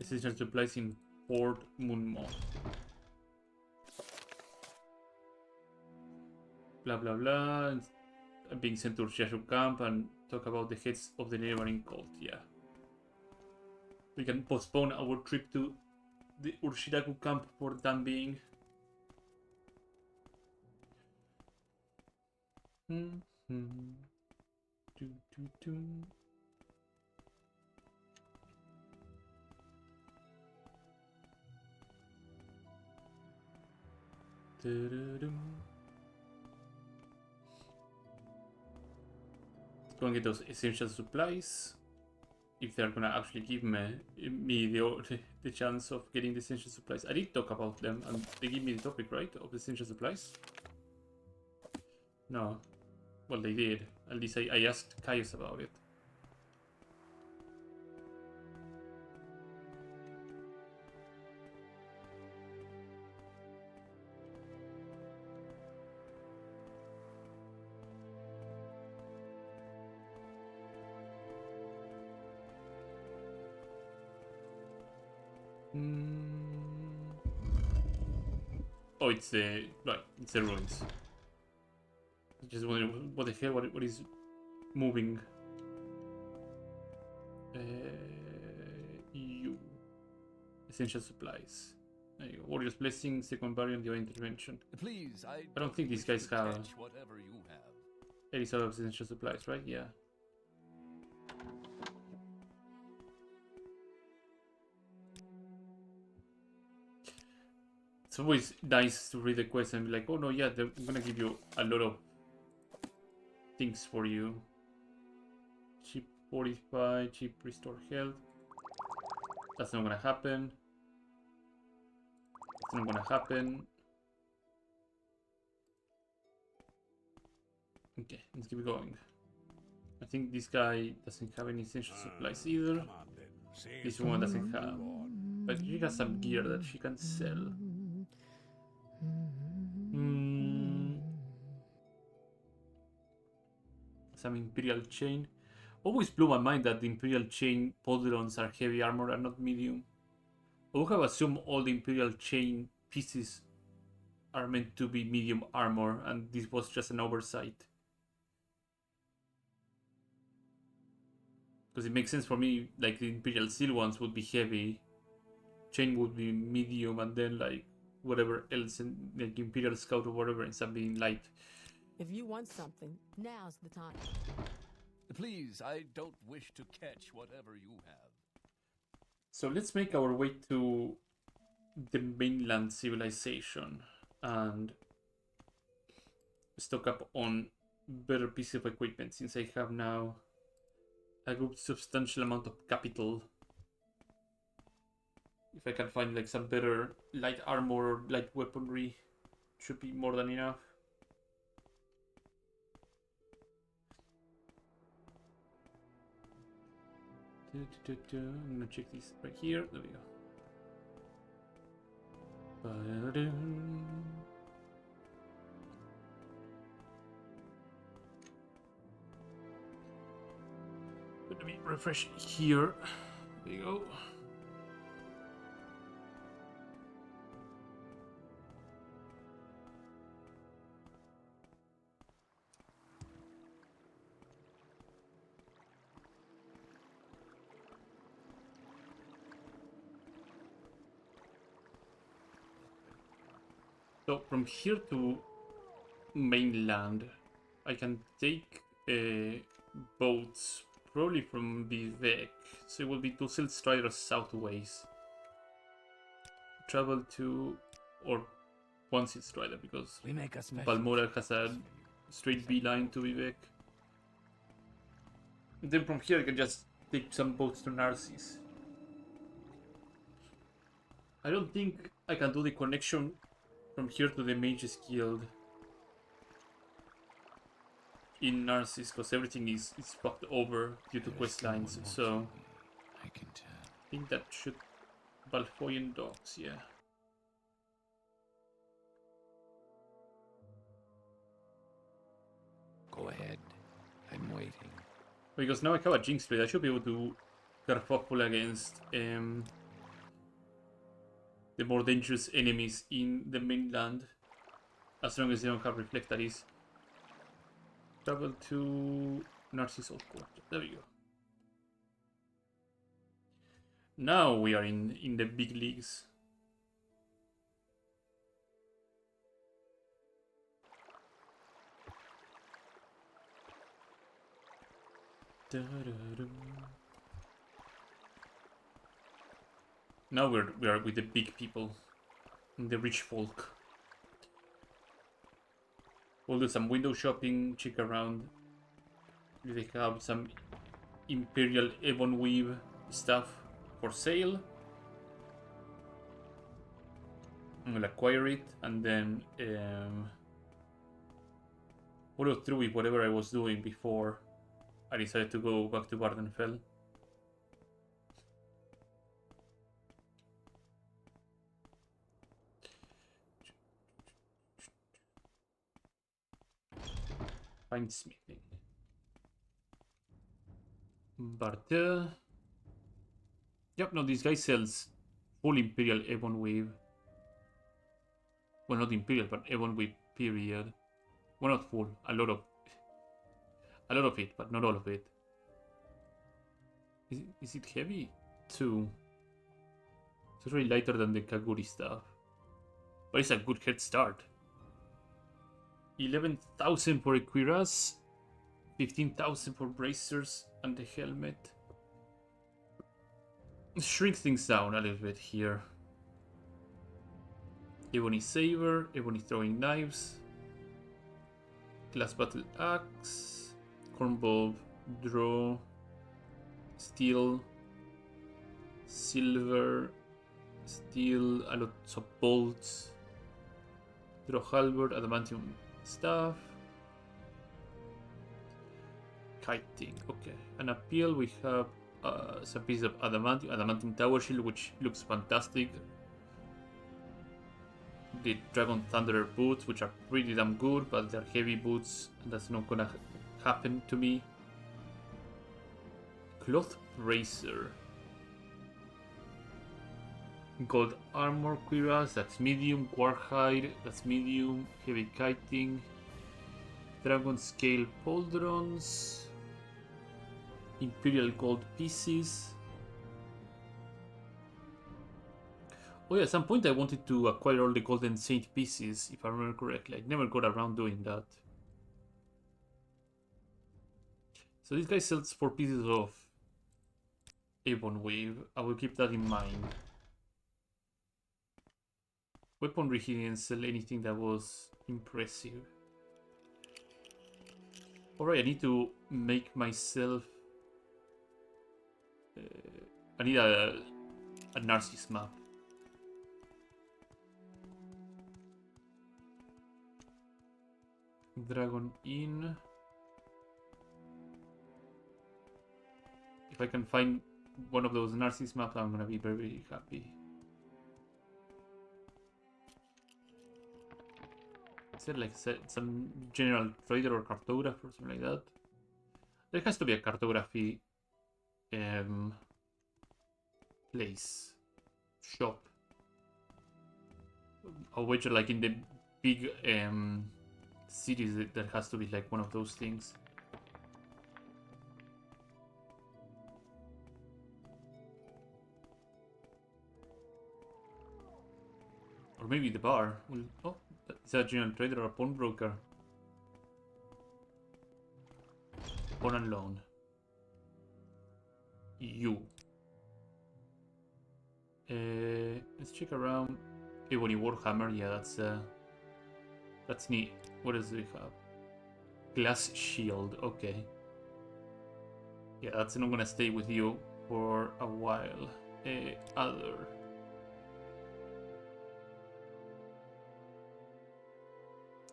Essential supplies in Port Moonmoth. Blah blah blah. I'm being sent to Urshiashu camp and talk about the heads of the neighboring cult, yeah. We can postpone our trip to the Urshiraku camp for the time being. Go and get those essential supplies. If they're gonna actually give me the chance of getting the essential supplies. I did talk about them and they give me the topic, right? Of the essential supplies? No. Well, they did. At least I asked Caius about it. Oh, it's the... Right, it's the ruins. Just wondering what the hell, what is moving? You. Essential supplies. There you go. Warrior's Blessing, second variant, your intervention. Please, I don't think these guys have whatever you have. any sort of essential supplies, right? Yeah. It's always nice to read the quest and be like, oh no, yeah, I'm gonna give you a lot of things for you. Cheap 45, cheap restore health. That's not gonna happen. It's not gonna happen. Okay, let's keep going. I think this guy doesn't have any essential supplies either. Come on, then. Say This one doesn't something. have. Go on. But she has some gear that she can sell. Hmm. Some Imperial chain. Always blew my mind that the Imperial chain polygrons are heavy armor and not medium. I would have assumed all the Imperial chain pieces are meant to be medium armor, and this was just an oversight. Because it makes sense for me, like the Imperial Seal ones would be heavy, chain would be medium, and then like whatever else, like Imperial Scout or whatever ends up being light. If you want something, now's the time. Please, I don't wish to catch whatever you have. So let's make our way to the mainland civilization and stock up on better piece of equipment, since I have now a good substantial amount of capital. If I can find like some better light armor or light weaponry, should be more than enough. I'm gonna check this right here. There we go. Let me refresh here. There you go. So from here to mainland, I can take boats probably from Vivek. So it will be to Silt Strider southways. Travel to, or one Silt Strider, because We make a special. Balmora has a straight beeline to Vivek. And then from here I can just take some boats to Narcissus. I don't think I can do the connection from here to the Mages Guild in Narcissus, because everything is fucked over due to quest lines. So I can tell. I think that should Balfoyan Docks, yeah. Go ahead. I'm waiting. Because now I have a Jinx blade, I should be able to Carfopula against the more dangerous enemies in the mainland, as long as they don't have Reflectaries. Travel to Narcissus Old Court. There we go. Now we are in the big leagues. Now we are with the big people, the rich folk. We'll do some window shopping, check around. They have some Imperial Ebon Weave stuff for sale. I'm gonna acquire it and then follow through with whatever I was doing before I decided to go back to Vardenfell. Find smithing. But yep, no, this guy sells full Imperial Ebon Weave. Well, not Imperial, but Ebon Weave period. Well, not full, a lot of it, but not all of it. Is it heavy? 2. It's really lighter than the Kaguri stuff, but it's a good head start. 11,000 for a cuirass, 15,000 for bracers and the helmet. Shrink things down a little bit here. Ebony Saber, Ebony Throwing Knives, Glass Battle Axe, Cornbow, Draw, Steel, Silver, Steel, a lot of bolts, Draw Halberd, Adamantium Staff, Kiting, okay. An appeal, we have some piece of Adamantium Tower Shield, which looks fantastic. The Dragon Thunder boots, which are pretty damn good, but they're heavy boots, and that's not gonna happen to me. Cloth Bracer. Gold Armor Cuirass, that's medium. Warhide, that's medium. Heavy Kiting. Dragon Scale Pauldrons. Imperial Gold Pieces. Oh yeah, at some point I wanted to acquire all the Golden Saint pieces, if I remember correctly. I never got around doing that. So this guy sells 4 pieces of Ebon Wave. I will keep that in mind. Weaponry, he didn't sell anything that was impressive. Alright, I need to make myself... I need a Narcissus map. Dragon Inn. If I can find one of those Narcissus maps, I'm gonna be very, very happy. Is there like some general trader or cartographer or something like that? There has to be a cartography place, shop. I'll wager like in the big cities there has to be like one of those things. Or maybe the bar will... Oh, is that a general trader or a pawnbroker? Pawn and loan. You. Let's check around. Ebony Warhammer, yeah, that's neat. What else do we have? Glass Shield, okay. Yeah, that's not gonna stay with you for a while. Other.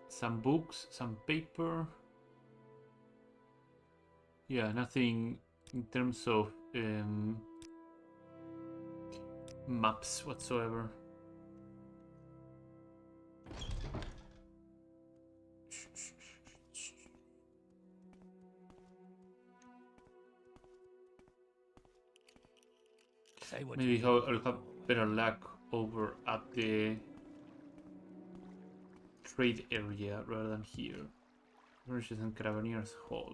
Some books, some paper. Yeah, nothing in terms of maps whatsoever. Maybe I'll have better luck over at the trade area rather than here. Merchants and Carabineers Hall.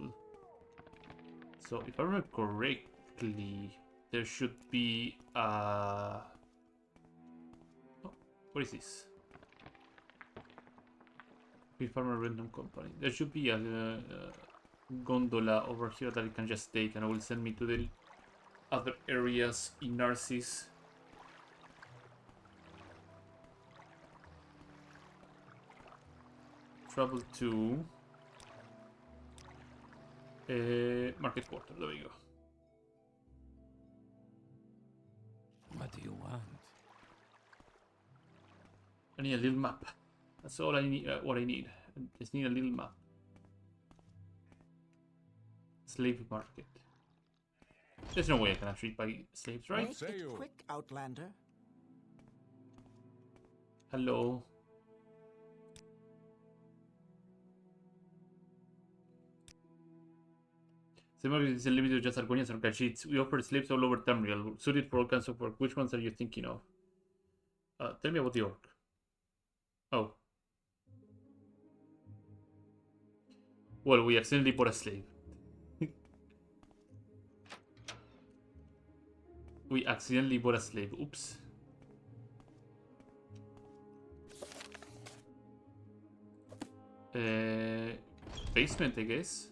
So if I remember correctly, there should be a... Oh, what is this? Farmer Random Company. There should be a gondola over here that I can just take, and it will send me to the other areas in Narcissus. Travel to Market Quarter. There we go. What do you want? I need a little map. That's all I need. What I need. I just need a little map. Slave market. There's no way I can actually buy slaves, right? Make it quick, Outlander. Hello. The market is limited to just Argonians or Gajits. We offer slaves all over Tamriel, suited for all kinds of work. Which ones are you thinking of? Tell me about the orc. Oh. Well, we accidentally bought a slave. We accidentally bought a slave. Oops. Basement, I guess.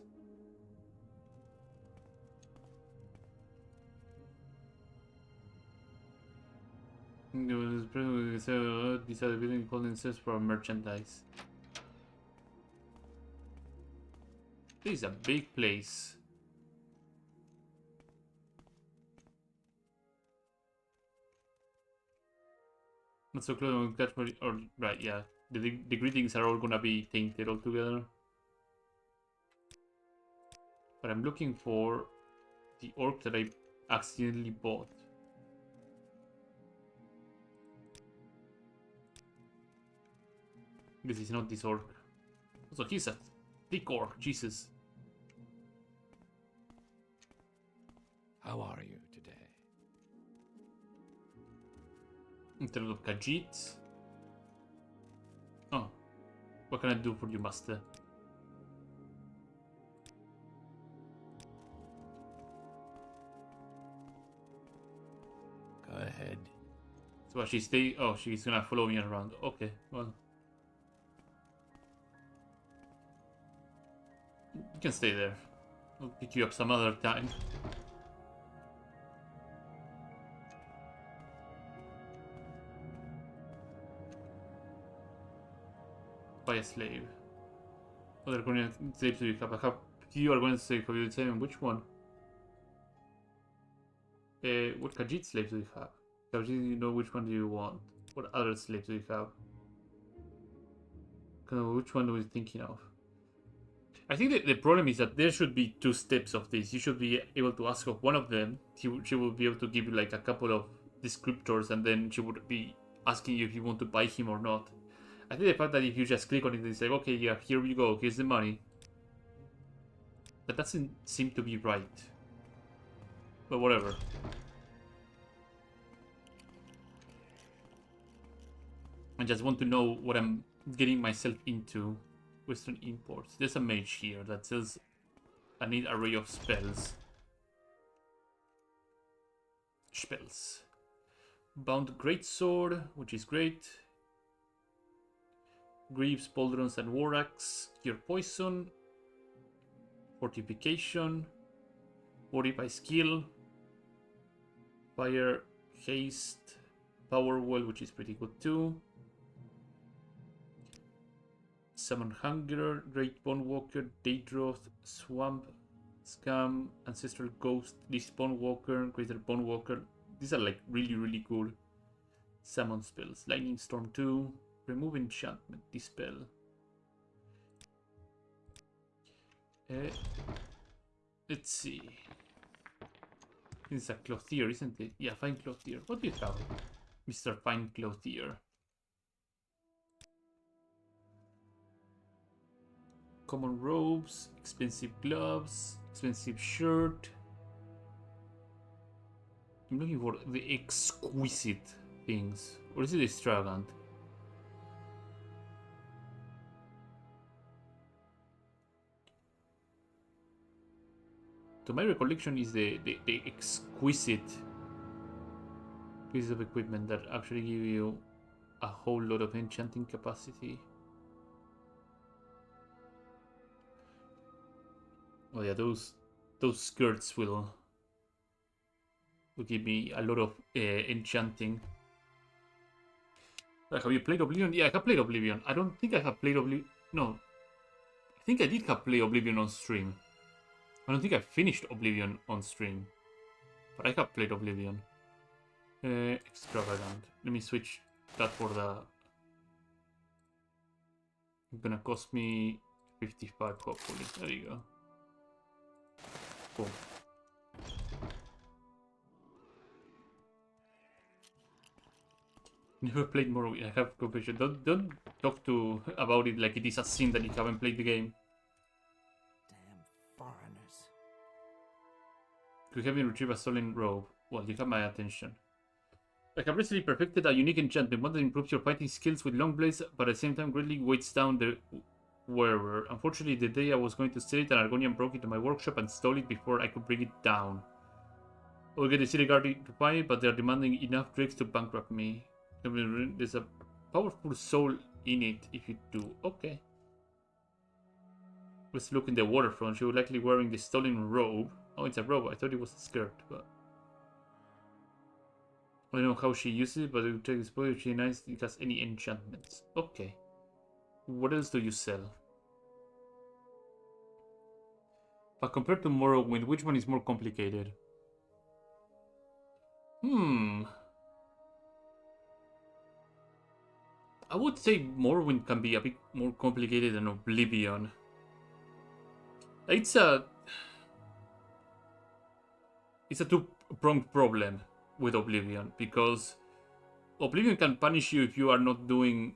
These are the building condenses for merchandise. This is a big place. Not so close on catch or right, yeah. The greetings are all gonna be tainted altogether. But I'm looking for the orc that I accidentally bought. This is not this orc. So he's a thick orc, Jesus. How are you today? In terms of Khajiit. Oh. What can I do for you, master? Go ahead. So she stay. Oh, she's gonna follow me around. Okay, well. You can stay there. I'll pick you up some other time. Buy a slave. Other Argonian slaves do you have? I have few Argonian slaves. Have you determined which one? What Khajiit slaves do you have? Khajiit, you know which one do you want? What other slaves do you have? Which one was I thinking of? I think that the problem is that there should be two steps of this. You should be able to ask of one of them. She will be able to give you like a couple of descriptors, and then she would be asking you if you want to buy him or not. I think the fact that if you just click on it and say, okay, yeah, here you go, here's the money, that doesn't seem to be right. But whatever. I just want to know what I'm getting myself into. Western imports. There's a mage here that says I need an array of spells. Spells. Bound Greatsword, which is great. Greaves, Pauldrons, and War Axe. Cure Poison. Fortification. Modify Skill. Fire, Haste. Power Wall, which is pretty good too. Summon Hunger, Great Bonewalker, Daedroth, Swamp, Scam, Ancestral Ghost, this Bonewalker, Greater Bonewalker. These are like really good summon spells. Lightning Storm 2, Remove Enchantment, Dispel. Let's see. It's a Clothier, isn't it? Yeah, Fine Clothier. What do you have, Mr. Fine Clothier? Common robes, expensive gloves, expensive shirt. I'm looking for the exquisite things. Or is it extravagant? To my recollection is the exquisite pieces of equipment that actually give you a whole lot of enchanting capacity. Oh yeah, those skirts will give me a lot of enchanting. Have you played Oblivion? Yeah, I have played Oblivion. I don't think I have played Oblivion. No, I think I did have played Oblivion on stream. I don't think I finished Oblivion on stream, but I have played Oblivion. Extravagant. Let me switch that for the. It's gonna cost me 55 hopefully. There you go. Cool. Never played more. I have competition. Don't talk to about it like it is a sin that you haven't played the game. Damn foreigners. Could have been retrieve a stolen robe. Well, you have my attention. I have recently perfected a unique enchantment, one that improves your fighting skills with long blades, but at the same time greatly weights down the wearer. Unfortunately, the day I was going to sell it, an Argonian broke into my workshop and stole it before I could bring it down. I will get the city guard to buy it, but they are demanding enough drakes to bankrupt me. There's a powerful soul in it if you do. Okay. Let's look in the waterfront. She was likely wearing the stolen robe. Oh, it's a robe. I thought it was a skirt, but... I don't know how she uses it, but it will take this boy if she nice it has any enchantments. Okay. What else do you sell? But compared to Morrowind, which one is more complicated? I would say Morrowind can be a bit more complicated than Oblivion. It's a two-pronged problem with Oblivion, because Oblivion can punish you if you are not doing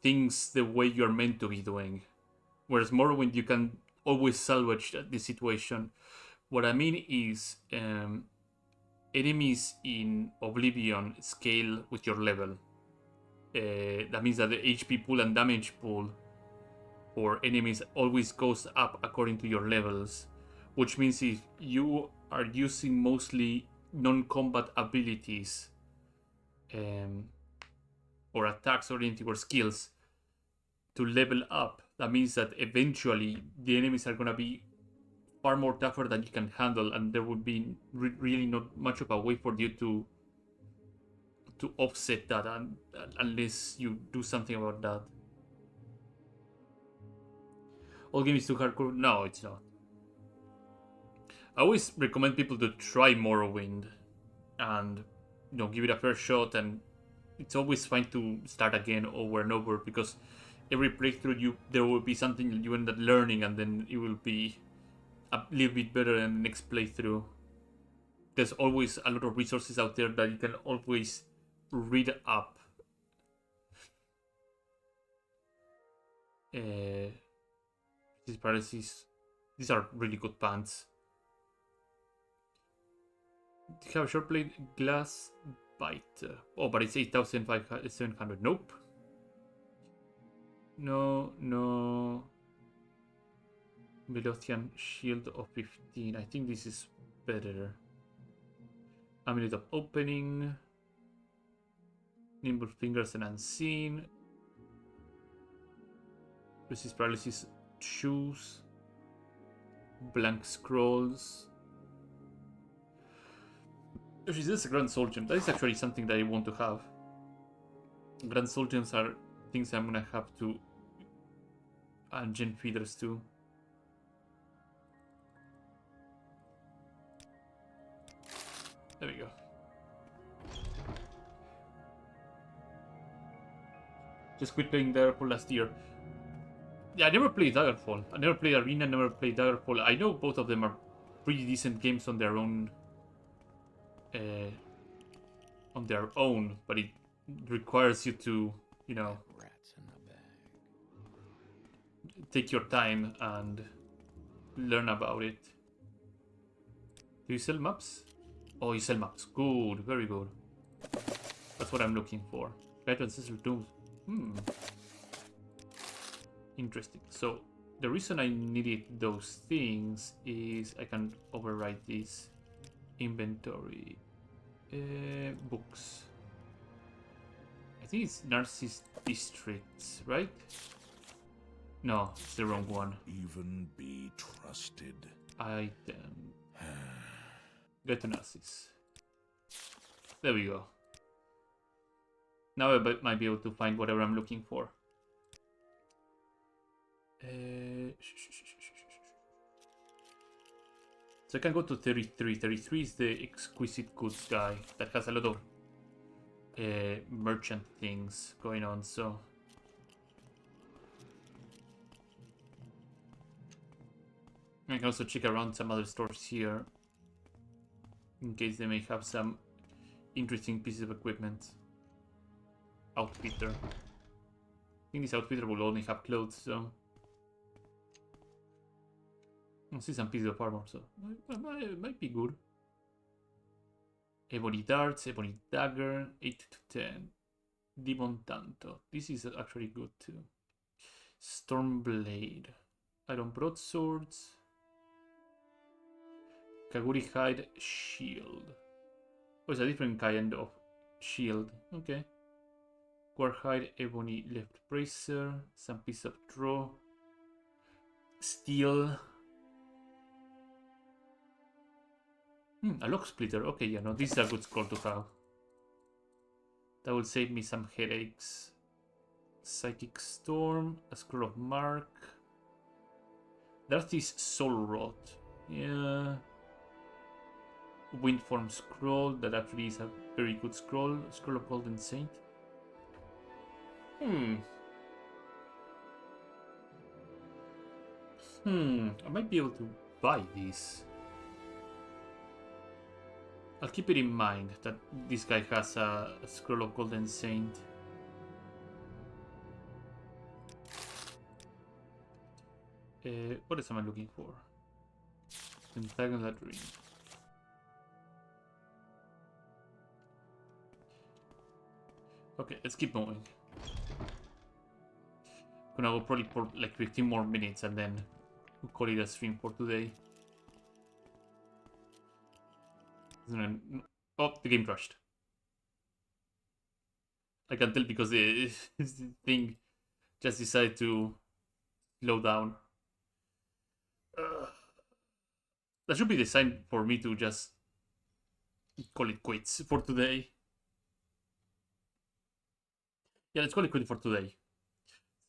things the way you're meant to be doing. Whereas Morrowind, you can always salvage the situation. What I mean is, enemies in Oblivion scale with your level. That means that the HP pool and damage pool for enemies always goes up according to your levels. Which means if you are using mostly non-combat abilities or attacks oriented or skills to level up, that means that eventually the enemies are going to be far more tougher than you can handle, and there would be really not much of a way for you to offset that, unless you do something about that. All game is too hardcore? No, it's not. I always recommend people to try Morrowind and give it a fair shot, and it's always fine to start again over and over, because every playthrough there will be something you end up learning, and then it will be a little bit better than the next playthrough. There's always a lot of resources out there that you can always read up. These paralysis, these are really good pants. Do you have a short blade glass bite? Oh, but it's 8,700. Nope. No. Velocian shield of 15. I think this is better. Amulet of opening. Nimble fingers and unseen. Resist paralysis shoes. Blank scrolls. This is a Grand Soul Gem. That is actually something that I want to have. Grand Soul Gems are things I'm gonna have to add gem feeders to. There we go. Just quit playing Daggerfall last year. Yeah, I never played Daggerfall. I never played Arena, never played Daggerfall. I know both of them are pretty decent games on their own. But it requires you to, Rats in the bag. take your time and learn about it. Do you sell maps? Oh, you sell maps. Good, very good. That's what I'm looking for. Guide to Ancestral Tombs. Interesting. So, the reason I needed those things is I can override this inventory. Books. I think it's Narcissus Districts, right? No, it's the wrong one. Even be trusted. Item. Get to Narcissus. There we go. Now I might be able to find whatever I'm looking for. So I can go to 33. 33 is the exquisite goods guy that has a lot of merchant things going on, so I can also check around some other stores here in case they may have some interesting pieces of equipment. Outfitter. I think this outfitter will only have clothes, so I see some pieces of armor, so it might be good. Ebony darts, ebony dagger, 8 to 10. Demon Tanto. This is actually good too. Storm blade. Iron broadswords. Kaguri hide shield. Oh, it's a different kind of shield. Okay. Warhide, ebony left bracer, some piece of draw, steel. A lock splitter. Okay, yeah, no, this is a good score to have. That will save me some headaches. Psychic Storm, a Scroll of Mark. There's this Soul Rot. Yeah. Windform Scroll, that actually is a very good scroll. Scroll of Golden Saint. I might be able to buy these. I'll keep it in mind that this guy has a Scroll of Golden Saint. What else am I looking for? Pentagonal Ring. Okay, let's keep going. Gonna go probably for like 15 more minutes and then we'll call it a stream for today. Oh, the game crashed. I can tell because the thing just decided to slow down. That should be the sign for me to just call it quits for today. Yeah, let's call it quits for today.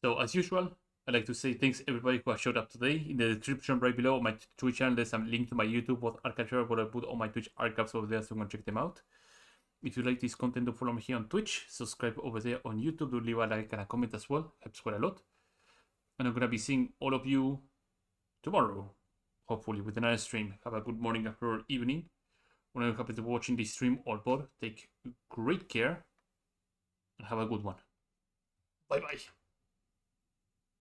So, as usual, I'd like to say thanks everybody who has showed up today. In the description right below on my Twitch channel, there's some link to my YouTube, both archive share, but I put all my Twitch archives over there, so you can check them out. If you like this content, do follow me here on Twitch, subscribe over there on YouTube, do leave a like and a comment as well, helps quite a lot. And I'm gonna be seeing all of you tomorrow, hopefully with another stream. Have a good morning, afternoon, or evening. When you happen to be watching this stream or both, take great care and have a good one. Bye bye.